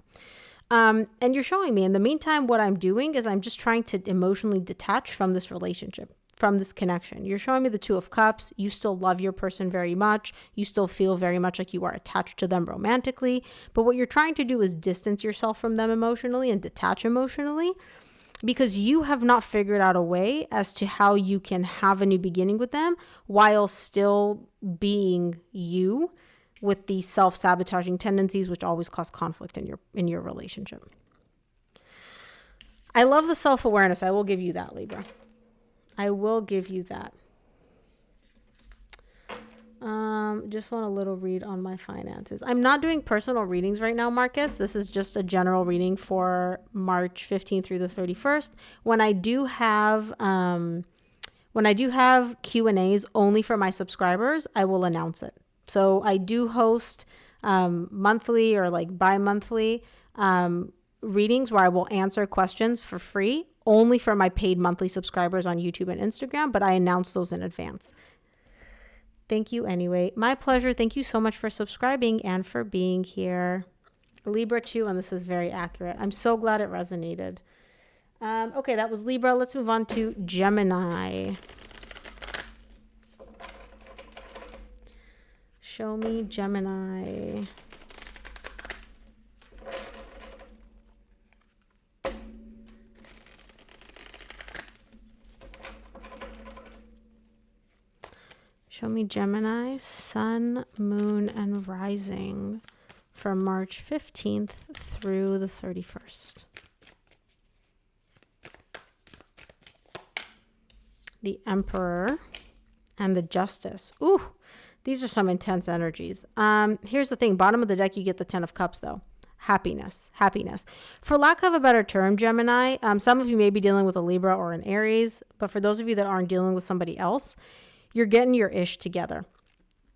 And you're showing me in the meantime, what I'm doing is I'm just trying to emotionally detach from this relationship, from this connection. You're showing me the Two of Cups. You still love your person very much. You still feel very much like you are attached to them romantically. But what you're trying to do is distance yourself from them emotionally and detach emotionally, because you have not figured out a way as to how you can have a new beginning with them while still being you, with these self-sabotaging tendencies, which always cause conflict in your relationship. I love the self-awareness. I will give you that, Libra. I will give you that. Just want a little read on my finances. I'm not doing personal readings right now, Marcus. This is just a general reading for March 15th through the 31st. When I do have Q&As only for my subscribers, I will announce it. So I do host monthly or like bi-monthly readings where I will answer questions for free only for my paid monthly subscribers on YouTube and Instagram, but I announce those in advance. Thank you anyway. My pleasure. Thank you so much for subscribing and for being here. Libra too, and this is very accurate. I'm so glad it resonated. Okay, that was Libra. Let's move on to Gemini. Show me Gemini. Show me Gemini, Sun, Moon, and Rising for March 15th through the 31st. The Emperor and the Justice. Ooh, these are some intense energies. Here's the thing. Bottom of the deck, you get the 10 of Cups, though. Happiness. For lack of a better term, Gemini, some of you may be dealing with a Libra or an Aries, but for those of you that aren't dealing with somebody else, you're getting your ish together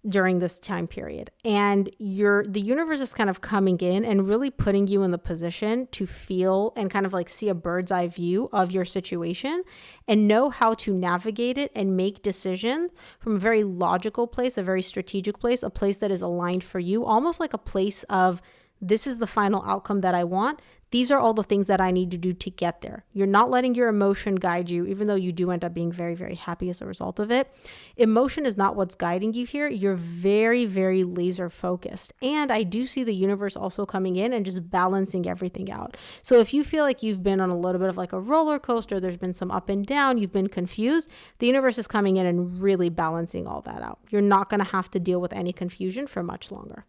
during this time period. And the universe is kind of coming in and really putting you in the position to feel and kind of like see a bird's eye view of your situation and know how to navigate it and make decisions from a very logical place, a very strategic place, a place that is aligned for you, almost like a place of, this is the final outcome that I want. These are all the things that I need to do to get there. You're not letting your emotion guide you, even though you do end up being very, very happy as a result of it. Emotion is not what's guiding you here. You're very, very laser focused. And I do see the universe also coming in and just balancing everything out. So if you feel like you've been on a little bit of like a roller coaster, there's been some up and down, you've been confused, the universe is coming in and really balancing all that out. You're not going to have to deal with any confusion for much longer.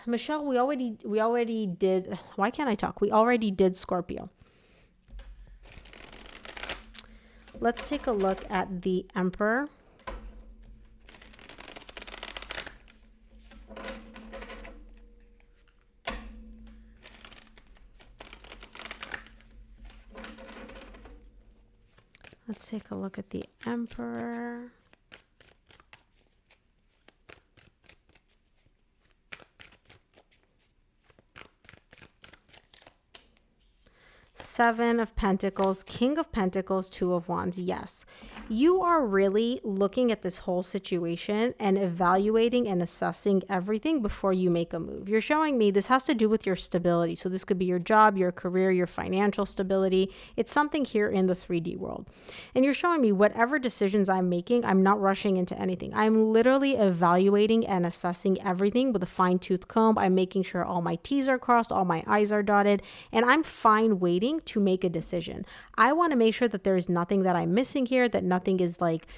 Michelle, we already did, why can't I talk? We already did Scorpio. Let's take a look at the Emperor. Let's take a look at the Emperor. Seven of Pentacles, King of Pentacles, Two of Wands. Yes, you are really looking at this whole situation and evaluating and assessing everything before you make a move. You're showing me this has to do with your stability. So this could be your job, your career, your financial stability. It's something here in the 3D world. And you're showing me whatever decisions I'm making, I'm not rushing into anything. I'm literally evaluating and assessing everything with a fine-tooth comb. I'm making sure all my T's are crossed, all my I's are dotted, and I'm fine waiting to make a decision. I want to make sure that there is nothing that I'm missing here, that nothing is like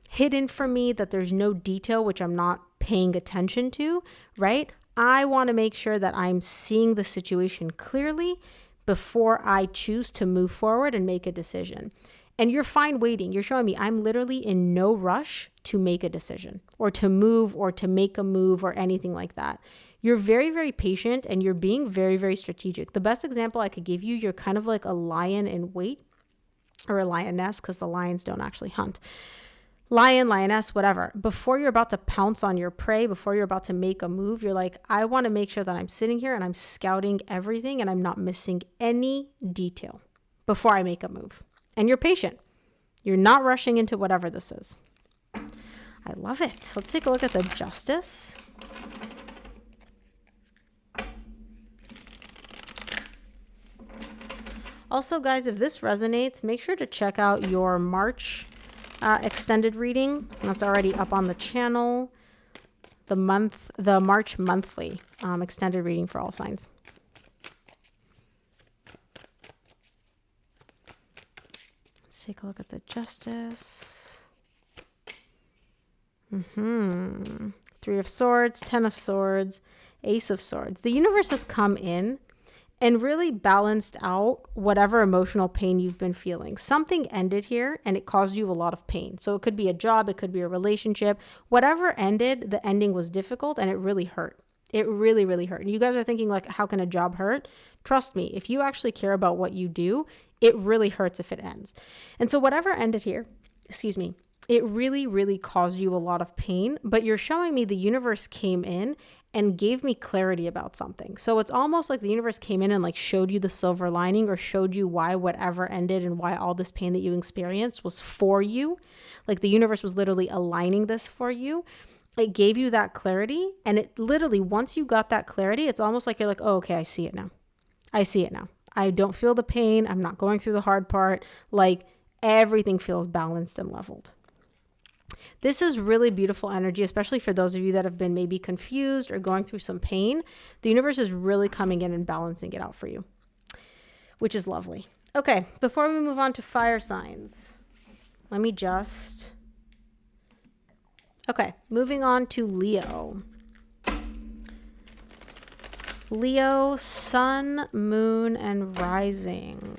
hidden from me, that there's no detail which I'm not paying attention to, right? I want to make sure that I'm seeing the situation clearly before I choose to move forward and make a decision. And you're fine waiting. You're showing me I'm literally in no rush to make a decision or to move or to make a move or anything like that. You're very, very patient and you're being very, very strategic. The best example I could give you, you're kind of like a lion in wait, or a lioness, because the lions don't actually hunt. Lion, lioness, whatever. Before you're about to pounce on your prey, before you're about to make a move, you're like, I want to make sure that I'm sitting here and I'm scouting everything and I'm not missing any detail before I make a move. And you're patient. You're not rushing into whatever this is. I love it. Let's take a look at the Justice. Also, guys, if this resonates, make sure to check out your March extended reading. That's already up on the channel. The March monthly extended reading for all signs. Let's take a look at the Justice. Three of Swords, 10 of Swords, Ace of Swords. The universe has come in and really balanced out whatever emotional pain you've been feeling. Something ended here and it caused you a lot of pain. So it could be a job, it could be a relationship. Whatever ended, the ending was difficult and it really hurt. It really, really hurt. And you guys are thinking like, how can a job hurt? Trust me, if you actually care about what you do, it really hurts if it ends. And so whatever ended here, it really, really caused you a lot of pain, but you're showing me the universe came in and gave me clarity about something. So it's almost like the universe came in and like showed you the silver lining, or showed you why whatever ended and why all this pain that you experienced was for you. Like the universe was literally aligning this for you. It gave you that clarity. And it literally, once you got that clarity, it's almost like you're like, oh, okay, I see it now. I see it now. I don't feel the pain. I'm not going through the hard part. Like everything feels balanced and leveled. This is really beautiful energy, especially for those of you that have been maybe confused or going through some pain. The universe is really coming in and balancing it out for you, which is lovely. Okay, before we move on to fire signs, let me just... Okay, moving on to Leo. Leo, sun, moon, and rising.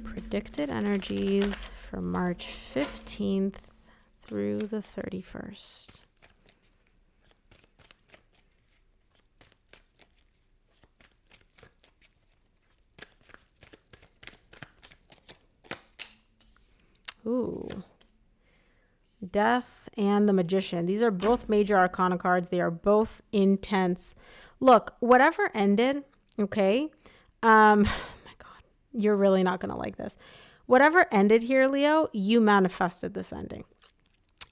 Predicted energies for March 15th through the 31st. Ooh. Death and the Magician. These are both major arcana cards. They are both intense. Look, whatever ended, okay? You're really not going to like this. Whatever ended here, Leo, you manifested this ending.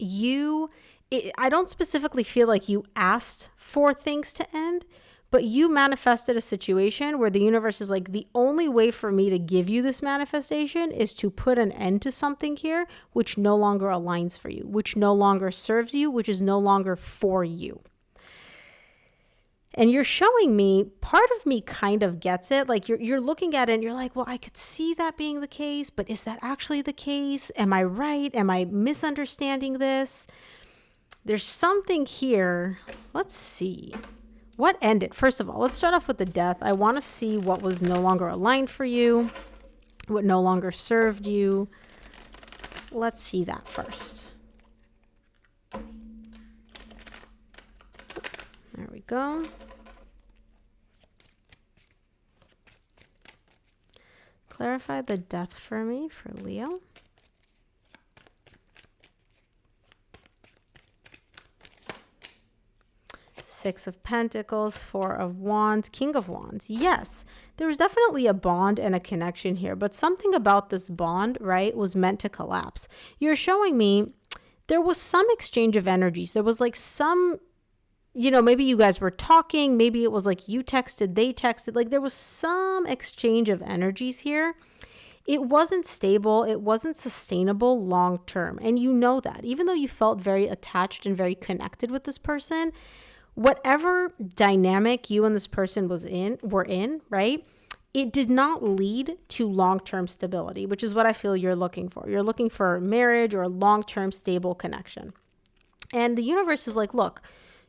I don't specifically feel like you asked for things to end, but you manifested a situation where the universe is like, the only way for me to give you this manifestation is to put an end to something here, which no longer aligns for you, which no longer serves you, which is no longer for you. And you're showing me, part of me kind of gets it. Like you're looking at it and you're like, well, I could see that being the case, but is that actually the case? Am I right? Am I misunderstanding this? There's something here. Let's see. What ended? First of all, let's start off with the death. I want to see what was no longer aligned for you, what no longer served you. Let's see that first. There we go. Clarify the death for me for Leo. Six of Pentacles, Four of Wands, King of Wands. Yes, there was definitely a bond and a connection here, but something about this bond, right, was meant to collapse. You're showing me there was some exchange of energies. There was like some, maybe you guys were talking. Maybe it was like you texted, they texted. Like there was some exchange of energies here. It wasn't stable. It wasn't sustainable long term. And you know that. Even though you felt very attached and very connected with this person, whatever dynamic you and this person were in, right? It did not lead to long-term stability, which is what I feel you're looking for. You're looking for marriage or a long-term stable connection. And the universe is like, look,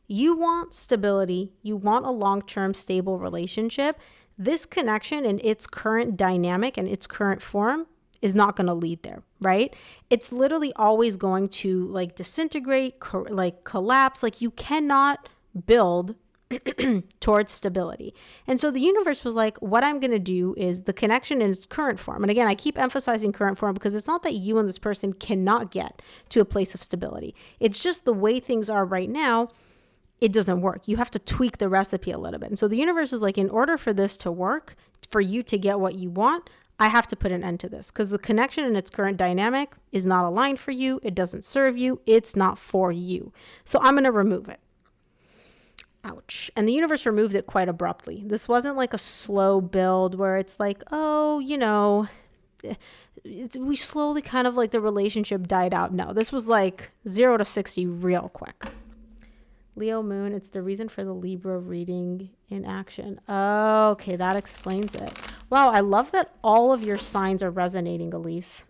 you want stability. You want a long-term stable relationship. This connection in its current dynamic and its current form is not going to lead there, right? It's literally always going to like disintegrate, collapse. Like you cannot build towards stability. And so the universe was like, what I'm going to do is the connection in its current form. And again, I keep emphasizing current form because it's not that you and this person cannot get to a place of stability. It's just the way things are right now, it doesn't work. You have to tweak the recipe a little bit. And so the universe is like, in order for this to work, for you to get what you want, I have to put an end to this because the connection in its current dynamic is not aligned for you. It doesn't serve you. It's not for you. So I'm going to remove it. Ouch. And the universe removed it quite abruptly. This wasn't like a slow build where it's like, oh, you know, we slowly kind of like the relationship died out. No, this was like 0 to 60 real quick. Leo moon, it's the reason for the Libra reading in action. Oh, okay, that explains it. Wow, I love that all of your signs are resonating, Elise.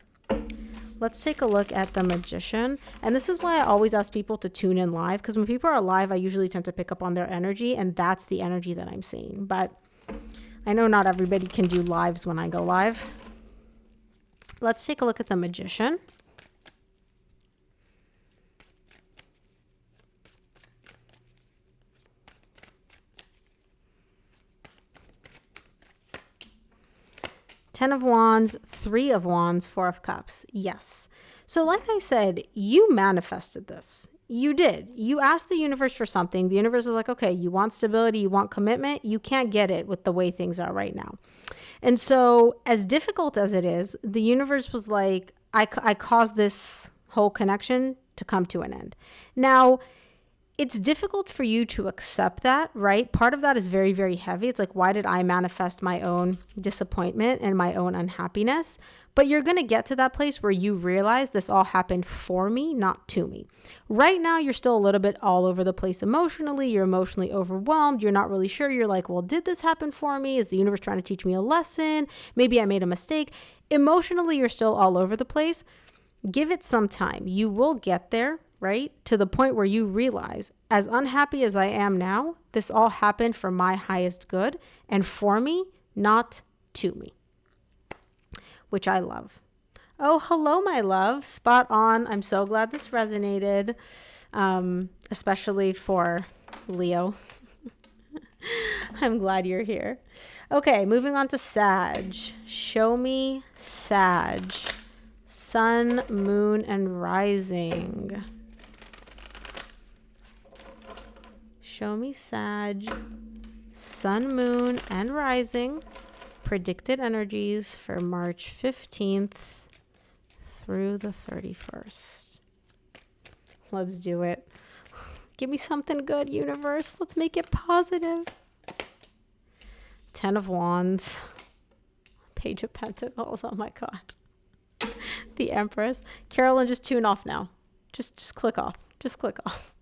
Let's take a look at the Magician. And this is why I always ask people to tune in live, because when people are live, I usually tend to pick up on their energy, and that's the energy that I'm seeing. But I know not everybody can do lives when I go live. Let's take a look at the Magician. Ten of Wands, Three of Wands, Four of Cups. Yes. So like I said, you manifested this. You did. You asked the universe for something. The universe is like, okay, you want stability, you want commitment. You can't get it with the way things are right now. And so as difficult as it is, the universe was like, I caused this whole connection to come to an end. Now, it's difficult for you to accept that, right? Part of that is very, very heavy. It's like, why did I manifest my own disappointment and my own unhappiness? But you're going to get to that place where you realize this all happened for me, not to me. Right now, you're still a little bit all over the place emotionally. You're emotionally overwhelmed. You're not really sure. You're like, well, did this happen for me? Is the universe trying to teach me a lesson? Maybe I made a mistake. Emotionally, you're still all over the place. Give it some time. You will get there, right? To the point where you realize, as unhappy as I am now, this all happened for my highest good and for me, not to me, which I love. Oh, hello, my love. Spot on. I'm so glad this resonated, especially for Leo. I'm glad you're here. Okay, moving on to Sag. Show me Sag. Sun, moon, and rising. Show me Sag, sun, moon, and rising. Predicted energies for March 15th through the 31st. Let's do it. Give me something good, universe. Let's make it positive. Ten of Wands. Page of Pentacles. Oh my God. The Empress. Carolyn, just tune off now. Just click off. Just click off.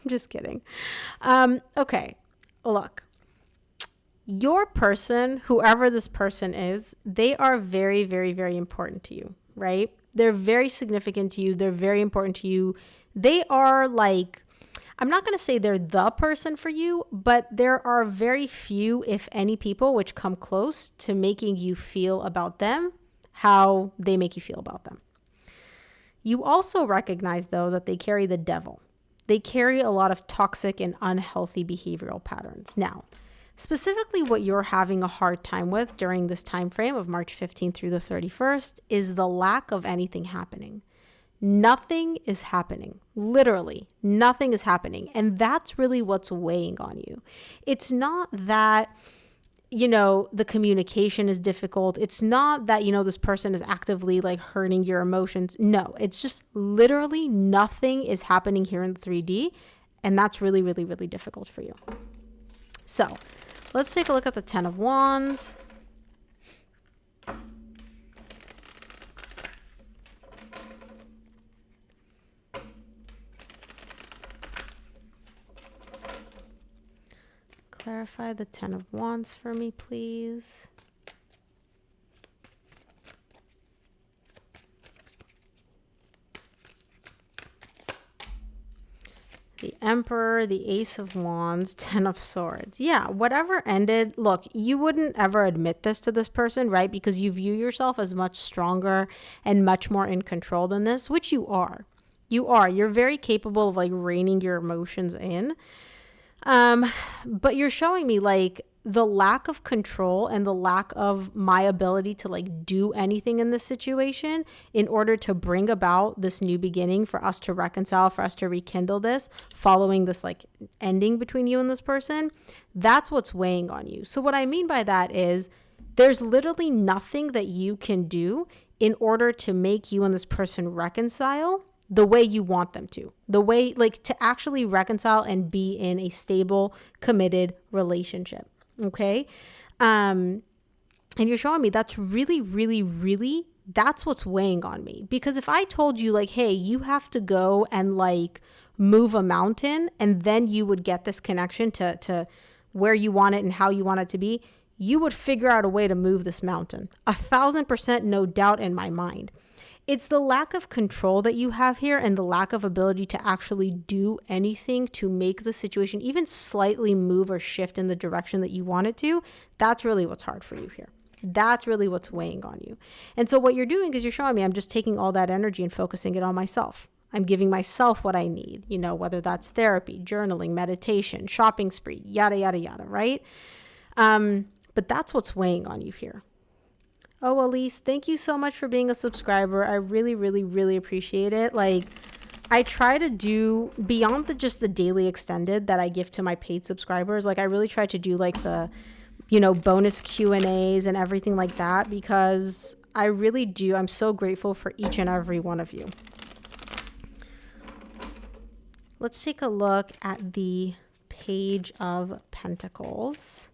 I'm just kidding. Okay. Look. Your person, whoever this person is, they are very, very, very important to you, right? They're very significant to you. They're very important to you. They are like, I'm not going to say they're the person for you, but there are very few, if any, people which come close to making you feel about them how they make you feel about them. You also recognize, though, that they carry the devil. They carry a lot of toxic and unhealthy behavioral patterns. Now, specifically what you're having a hard time with during this time frame of March 15th through the 31st is the lack of anything happening. Nothing is happening. Literally, nothing is happening. And that's really what's weighing on you. It's not that, the communication is difficult. It's not that, this person is actively like hurting your emotions. No, it's just literally nothing is happening here in the 3D. And that's really, really, really difficult for you. So let's take a look at the Ten of Wands. Clarify the Ten of Wands for me, please. The Emperor, the Ace of Wands, Ten of Swords. Yeah, whatever ended, look, you wouldn't ever admit this to this person, right? Because you view yourself as much stronger and much more in control than this, which you are. You are. You're very capable of like reining your emotions in. But you're showing me like the lack of control and the lack of my ability to like do anything in this situation in order to bring about this new beginning, for us to reconcile, for us to rekindle this following this like ending between you and this person. That's what's weighing on you. So what I mean by that is there's literally nothing that you can do in order to make you and this person reconcile the way you want them to, the way like to actually reconcile and be in a stable, committed relationship. Okay. And you're showing me that's really, really, really, that's what's weighing on me. Because if I told you like, hey, you have to go and like move a mountain and then you would get this connection to where you want it and how you want it to be, you would figure out a way to move this mountain. 1,000%, no doubt in my mind. It's the lack of control that you have here and the lack of ability to actually do anything to make the situation even slightly move or shift in the direction that you want it to. That's really what's hard for you here. That's really what's weighing on you. And so what you're doing is you're showing me I'm just taking all that energy and focusing it on myself. I'm giving myself what I need, you know, whether that's therapy, journaling, meditation, shopping spree, yada, yada, yada, right? But that's what's weighing on you here. Oh, Elise, thank you so much for being a subscriber. I really, really, really appreciate it. Like, I try to do beyond just the daily extended that I give to my paid subscribers. Like, I really try to do like the, you know, bonus Q&As and everything like that, because I really do. I'm so grateful for each and every one of you. Let's take a look at the Page of Pentacles.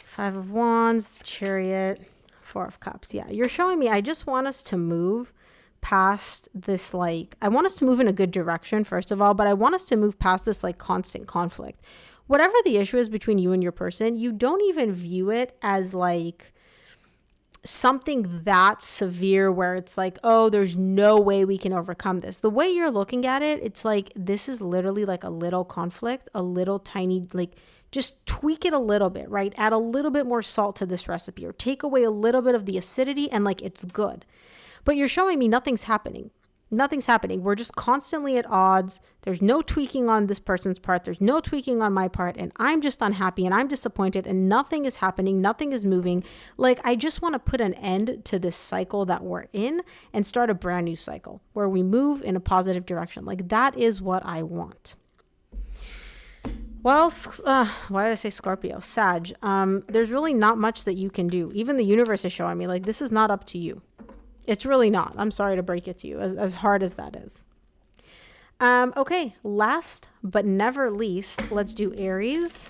Five of Wands, the Chariot, Four of Cups. Yeah, you're showing me I just want us to move past this, like, I want us to move in a good direction, first of all, but I want us to move past this, like, constant conflict. Whatever the issue is between you and your person, you don't even view it as, like, something that severe where it's like, oh, there's no way we can overcome this. The way you're looking at it, it's like, this is literally like a little conflict, a little tiny, like, just tweak it a little bit, right? Add a little bit more salt to this recipe or take away a little bit of the acidity and like it's good. But you're showing me nothing's happening. Nothing's happening. We're just constantly at odds. There's no tweaking on this person's part. There's no tweaking on my part. And I'm just unhappy and I'm disappointed and nothing is happening. Nothing is moving. Like, I just want to put an end to this cycle that we're in and start a brand new cycle where we move in a positive direction. Like, that is what I want. Well, why did I say Scorpio? Sag. There's really not much that you can do. Even the universe is showing me, like, this is not up to you. It's really not. I'm sorry to break it to you, as hard as that is. Okay, last but never least, let's do Aries.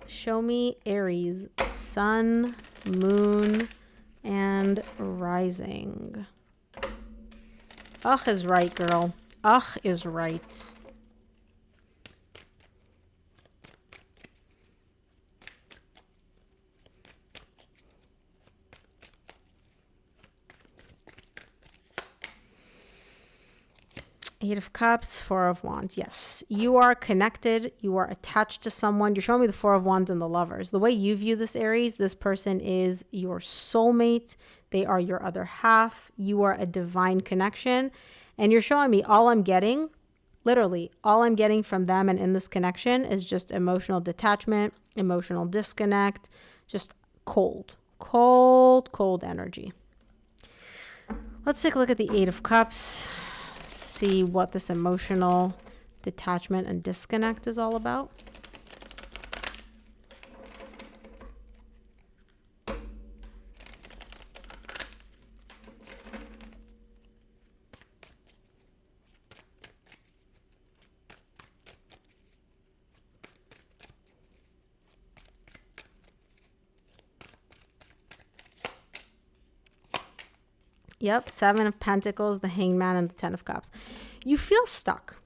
Show me Aries, sun, moon, and rising. Ugh is right, girl. Ugh is right. Eight of Cups, Four of Wands. Yes, you are connected. You are attached to someone. You're showing me the Four of Wands and the Lovers. The way you view this, Aries, this person is your soulmate. They are your other half. You are a divine connection. And you're showing me all I'm getting, literally, all I'm getting from them and in this connection is just emotional detachment, emotional disconnect, just cold energy. Let's take a look at the Eight of Cups. See what this emotional detachment and disconnect is all about. Yep, Seven of Pentacles, the Hangman, and the Ten of Cups. You feel stuck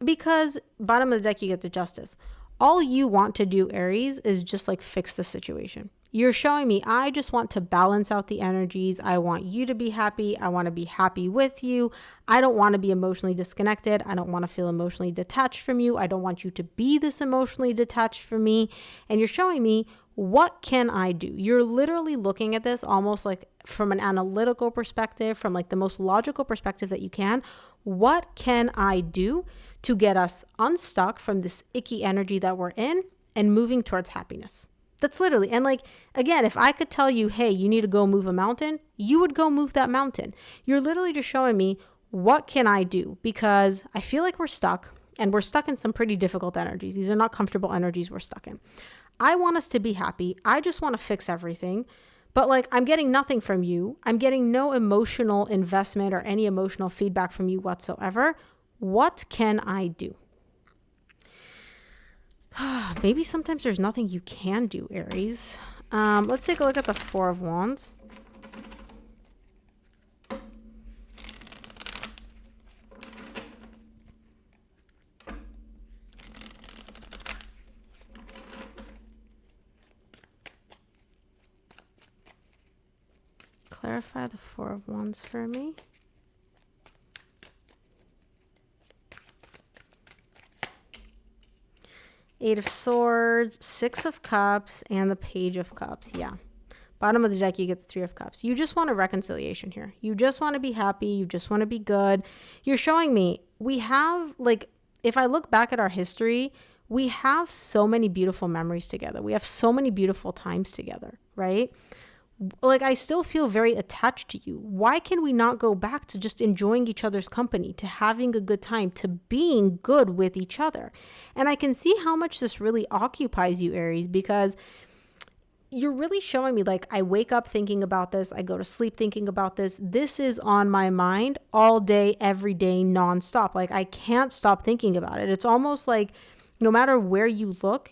because bottom of the deck, you get the Justice. All you want to do, Aries, is just like fix the situation. You're showing me, I just want to balance out the energies. I want you to be happy. I want to be happy with you. I don't want to be emotionally disconnected. I don't want to feel emotionally detached from you. I don't want you to be this emotionally detached from me. And you're showing me, what can I do? You're literally looking at this almost like from an analytical perspective, from like the most logical perspective that you can. What can I do to get us unstuck from this icky energy that we're in and moving towards happiness? That's literally, and like, again, if I could tell you, hey, you need to go move a mountain, you would go move that mountain. You're literally just showing me, what can I do? Because I feel like we're stuck, and we're stuck in some pretty difficult energies. These are not comfortable energies we're stuck in. I want us to be happy. I just want to fix everything. But like, I'm getting nothing from you. I'm getting no emotional investment or any emotional feedback from you whatsoever. What can I do? Maybe sometimes there's nothing you can do, Aries. Let's take a look at the Four of Wands. Clarify the Four of Wands for me. Eight of Swords, Six of Cups, and the Page of Cups. Yeah. Bottom of the deck, you get the Three of Cups. You just want a reconciliation here. You just want to be happy. You just want to be good. You're showing me, we have, like, if I look back at our history, we have so many beautiful memories together. We have so many beautiful times together, right? Like, I still feel very attached to you. Why can we not go back to just enjoying each other's company, to having a good time, to being good with each other? And I can see how much this really occupies you, Aries, because you're really showing me, like, I wake up thinking about this. I go to sleep thinking about this. This is on my mind all day, every day, nonstop. Like, I can't stop thinking about it. It's almost like no matter where you look,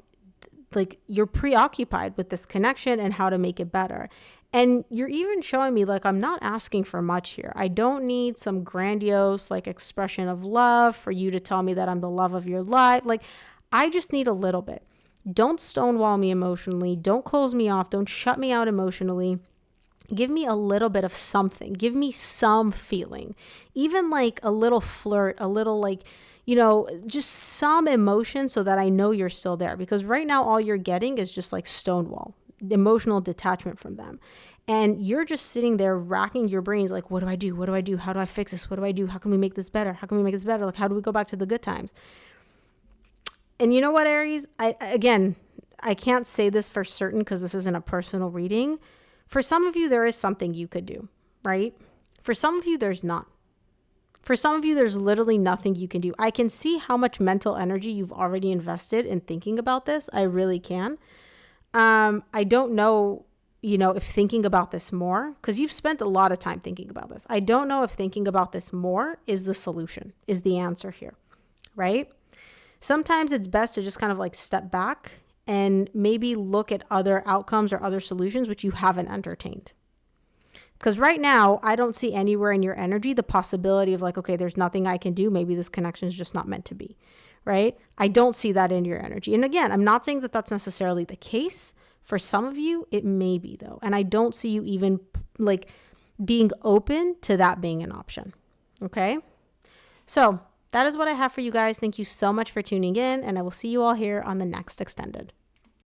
like, you're preoccupied with this connection and how to make it better. And you're even showing me, like, I'm not asking for much here. I don't need some grandiose, like, expression of love for you to tell me that I'm the love of your life. Like, I just need a little bit. Don't stonewall me emotionally. Don't close me off. Don't shut me out emotionally. Give me a little bit of something. Give me some feeling. Even like a little flirt, a little, like, you know, just some emotion so that I know you're still there. Because right now all you're getting is just like stonewall, emotional detachment from them. And you're just sitting there racking your brains like, what do I do? What do I do? How do I fix this? What do I do? How can we make this better? How can we make this better? Like, how do we go back to the good times? And you know what, Aries? I can't say this for certain because this isn't a personal reading. For some of you, there is something you could do, right? For some of you, there's not. For some of you, there's literally nothing you can do. I can see how much mental energy you've already invested in thinking about this. I really can. I don't know, if thinking about this more, because you've spent a lot of time thinking about this. I don't know if thinking about this more is the solution, is the answer here, right? Sometimes it's best to just kind of like step back and maybe look at other outcomes or other solutions which you haven't entertained. Because right now, I don't see anywhere in your energy the possibility of like, okay, there's nothing I can do. Maybe this connection is just not meant to be, right? I don't see that in your energy. And again, I'm not saying that that's necessarily the case. For some of you, it may be though. And I don't see you even like being open to that being an option. Okay. So that is what I have for you guys. Thank you so much for tuning in, and I will see you all here on the next Extended.